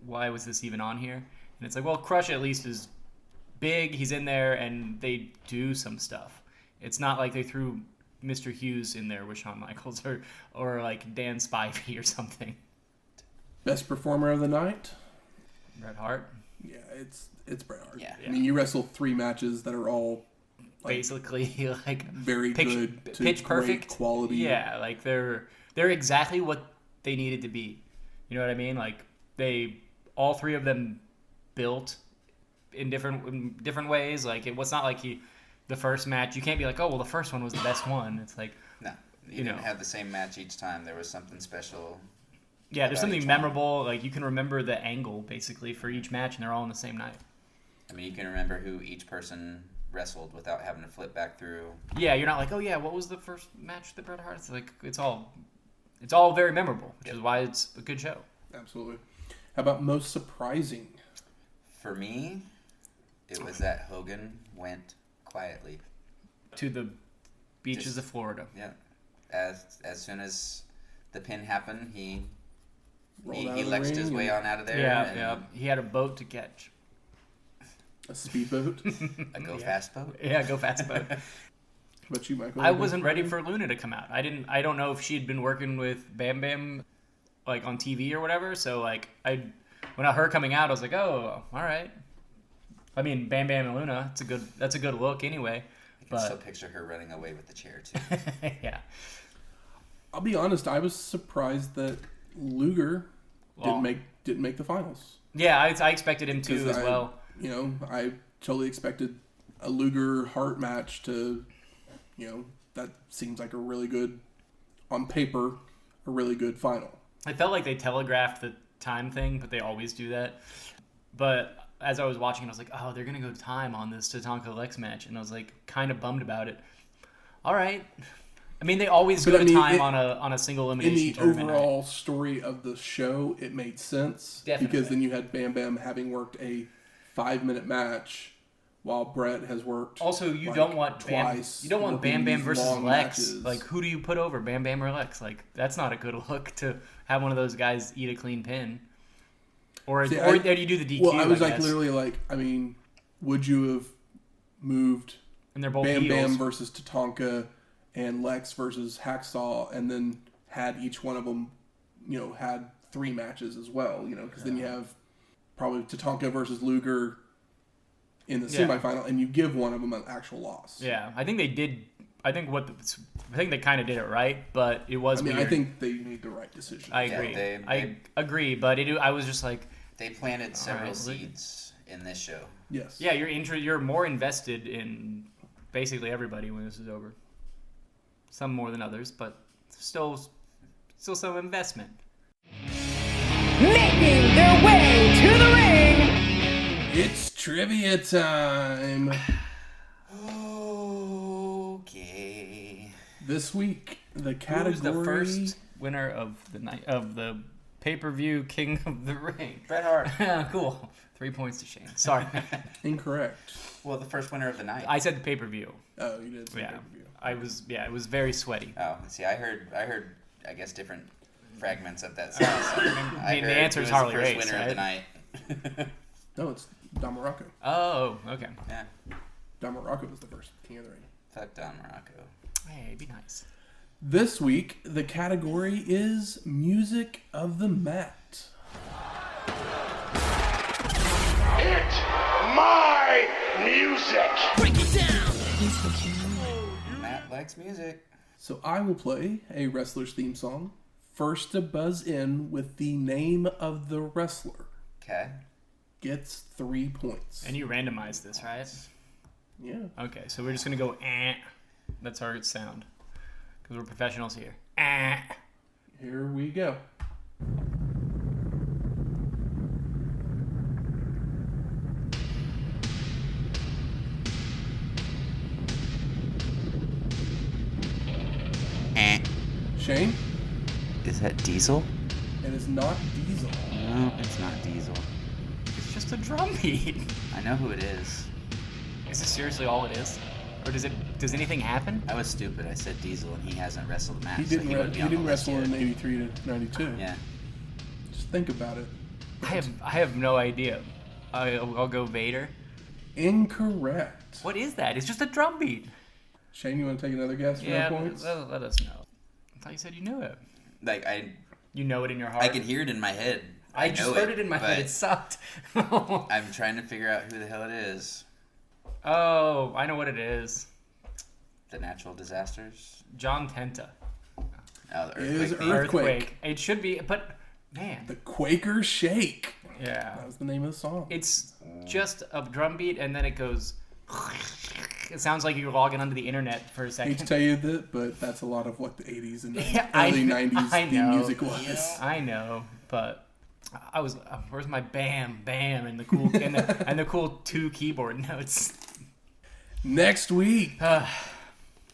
B: why was this even on here? And it's like, well, Crush at least is big. He's in there, and they do some stuff. It's not like they threw Mr. Hughes in there with Shawn Michaels or like Dan Spivey or something.
A: Best performer of the night?
B: Bret Hart.
A: Yeah, it's Bret Hart.
C: Yeah.
A: I mean, you wrestled 3 matches that are all
B: Basically, like
A: very good to
B: pitch
A: great
B: perfect
A: quality.
B: Yeah, like they're exactly what they needed to be. You know what I mean? Like all 3 of them built in different ways. Like it was not like the first match. You can't be like, oh well, the first one was the best one. It's like
C: No, you didn't have the same match each time. There was something special.
B: Yeah, there's something memorable. Like you can remember the angle basically for each match, and they're all on the same night.
C: I mean, you can remember who each person wrestled without having to flip back through.
B: Yeah, you're not like, oh yeah, what was the first match that Bret Hart? It's like it's all very memorable, which is why it's a good show.
A: Absolutely. How about most surprising?
C: For me, it was that Hogan went quietly
B: To the beaches of Florida.
C: Yeah, as soon as the pin happened, he
A: Rolled
C: lexed his way on out of there.
B: Yeah. He had a boat to catch.
A: A speedboat?
C: A go fast boat.
B: Yeah, go fast boat.
A: But you, Michael?
B: I wasn't ready for Luna to come out. I don't know if she had been working with Bam Bam, like on TV or whatever. So like when I heard coming out, I was like, oh, all right. I mean, Bam Bam and Luna. That's a good look anyway.
C: I can still picture her running away with the chair too.
B: Yeah.
A: I'll be honest. I was surprised that Luger didn't make the finals.
B: Yeah, I expected him to as well.
A: I totally expected a Luger Hart match to, that seems like a really good, on paper, a really good final.
B: I felt like they telegraphed the time thing, but they always do that. But as I was watching, I was like, oh, they're going to go time on this Tatanka Lex match. And I was like, kind of bummed about it. All right. I mean, they always go to time on a single elimination
A: in the
B: tournament.
A: Overall story of the show, it made sense.
B: Definitely.
A: Because then you had Bam Bam having worked a 5-minute match while Bret has worked
B: you don't want
A: twice.
B: You don't want Bam Bam versus Lex.
A: Matches.
B: Like, who do you put over, Bam Bam or Lex? Like, that's not a good look to have one of those guys eat a clean pin. Or do you do the DQ?
A: Well, I was literally like, I mean, would you have moved
B: and they're both
A: Bam
B: heels.
A: Bam versus Tatanka and Lex versus Hacksaw, and then had each one of them, had 3 matches as well, because then you have probably Tatanka versus Luger in the semifinal, and you give one of them an actual loss.
B: Yeah, I think they did. I think they kind of did it right, but it was. Weird.
A: I think they made the right decision.
B: I agree. I agree, but I was just like
C: they planted several seeds in this show.
A: Yes.
B: Yeah, you're more invested in basically everybody when this is over. Some more than others, but still some investment.
E: Making their way to the ring.
A: It's trivia time.
C: Okay.
A: This week, the category.
B: Who's the first winner of the night of the pay-per-view King of the Ring?
C: Bret Hart.
B: Cool. 3 points to Shane. Sorry.
A: Incorrect.
C: Well, the first winner of the night.
B: I said the pay-per-view.
A: Oh, you did say
B: Yeah.
A: pay-per-view.
B: It was very sweaty.
C: Oh, see, I heard, I guess, different fragments of that.
B: The answer is
C: Harley
B: Harley Race,
C: winner of the night.
A: No, it's Don Morocco.
B: Oh, okay.
C: Yeah.
A: Don Morocco was the first King of the Ring.
C: Fuck Don Morocco.
B: Hey, be nice.
A: This week, the category is Music of the Mat.
F: Hit my music.
E: Break it down.
C: Matt likes music.
A: So I will play a wrestler's theme song. First to buzz in with the name of the wrestler
C: Okay.
A: gets 3 points.
B: And you randomized this, right?
A: Yeah.
B: Okay, so we're just going to go, eh. That's our sound. Because we're professionals here. Eh.
A: Here we go. Shane?
C: Is that Diesel?
A: It is not Diesel.
C: No, it's not Diesel.
B: It's just a drum beat.
C: I know who it is.
B: Is this seriously all it is? Or does anything happen?
C: I was stupid. I said Diesel, and he hasn't wrestled a match.
A: He
C: so
A: didn't,
C: he wouldn't be
A: he
C: on the
A: didn't
C: list
A: wrestle
C: yet.
A: in 83 to 92.
C: Yeah.
A: Just think about it.
B: I have no idea. I'll go Vader.
A: Incorrect.
B: What is that? It's just a drum beat.
A: Shane, you want to take another guess for
B: Yeah,
A: no points?
B: let us know. I thought you said you knew it.
C: Like
B: You know it in your heart.
C: I can hear it in my head.
B: I just heard it in my
C: but
B: head. It sucked.
C: I'm trying to figure out who the hell it is.
B: Oh, I know what it is.
C: The natural disasters.
B: John Tenta.
C: Oh, the
A: It is
C: earthquake.
A: Earthquake.
B: It should be, but man.
A: The Quaker Shake.
B: Yeah.
A: That was the name of the song.
B: It's just a drum beat, and then it goes. It sounds like you're logging onto the internet for a
A: I hate to
B: second.
A: tell you that, but that's a lot of what the 80s and
B: Yeah,
A: early
B: I
A: 90s
B: know.
A: theme music was.
B: I know, but I was. Where's my bam, bam, and the cool and the cool 2 keyboard notes?
A: Next week,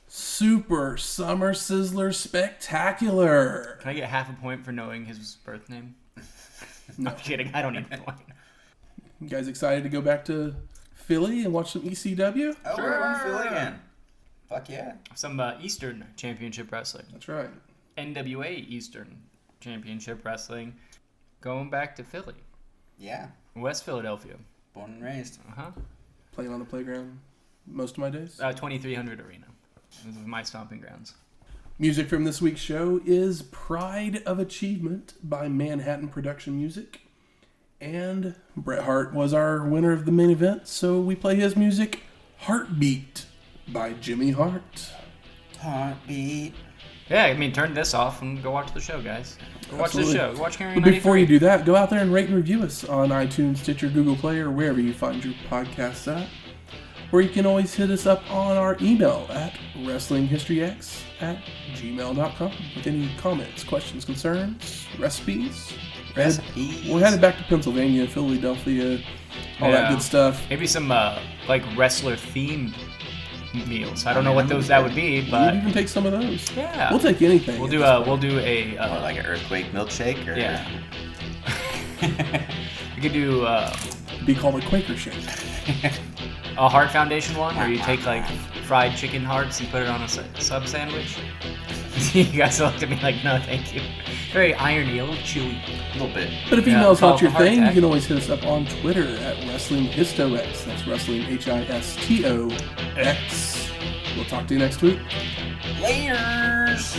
A: Super Summer Sizzler Spectacular.
B: Can I get half a point for knowing his birth name? No, I'm kidding. I don't need a point.
A: You guys excited to go back to Philly and watch some ECW?
C: Oh, we're on Phil again. Fuck yeah.
B: Some Eastern Championship Wrestling.
A: That's right.
B: NWA Eastern Championship Wrestling. Going back to Philly.
C: Yeah.
B: West Philadelphia.
C: Born and raised.
B: Uh-huh.
A: Playing on the playground most of my days.
B: 2300 Arena. This is my stomping grounds.
A: Music from this week's show is Pride of Achievement by Manhattan Production Music. And Bret Hart was our winner of the main event, so we play his music, Heartbeat by Jimmy Hart.
C: Heartbeat.
B: Yeah, I mean, turn this off and go watch the show, guys. Go watch
A: Absolutely.
B: the show. Go watch Carrying
A: But before
B: 93.
A: you do that, go out there and rate and review us on iTunes, Stitcher, Google Play, or wherever you find your podcasts at. Or you can always hit us up on our email at wrestlinghistoryx@gmail.com with any comments, questions, concerns, recipes. We're headed back to Pennsylvania, Philadelphia, all that good stuff.
B: Maybe some like wrestler themed meals. I don't know what that would be, but
A: We'd even take some of those.
B: yeah,
A: We'll take anything.
B: We'll
A: at
B: do
A: this point.
C: Or like an earthquake milkshake? Or...
B: yeah. We could do
A: Be called a Quaker Shake.
B: a Hart Foundation one, where you take like fried chicken hearts and put it on a sub sandwich. You guys looked at me like, no, thank you. Very irony, a little chewy.
C: A little bit.
A: But if
B: Yeah,
A: email's
B: call
A: not
B: it
A: your
B: the Hart
A: thing, you
B: Attack.
A: can always hit us up on Twitter at WrestlingHistoX. That's Wrestling HISTOX. We'll talk to you next week.
C: Layers!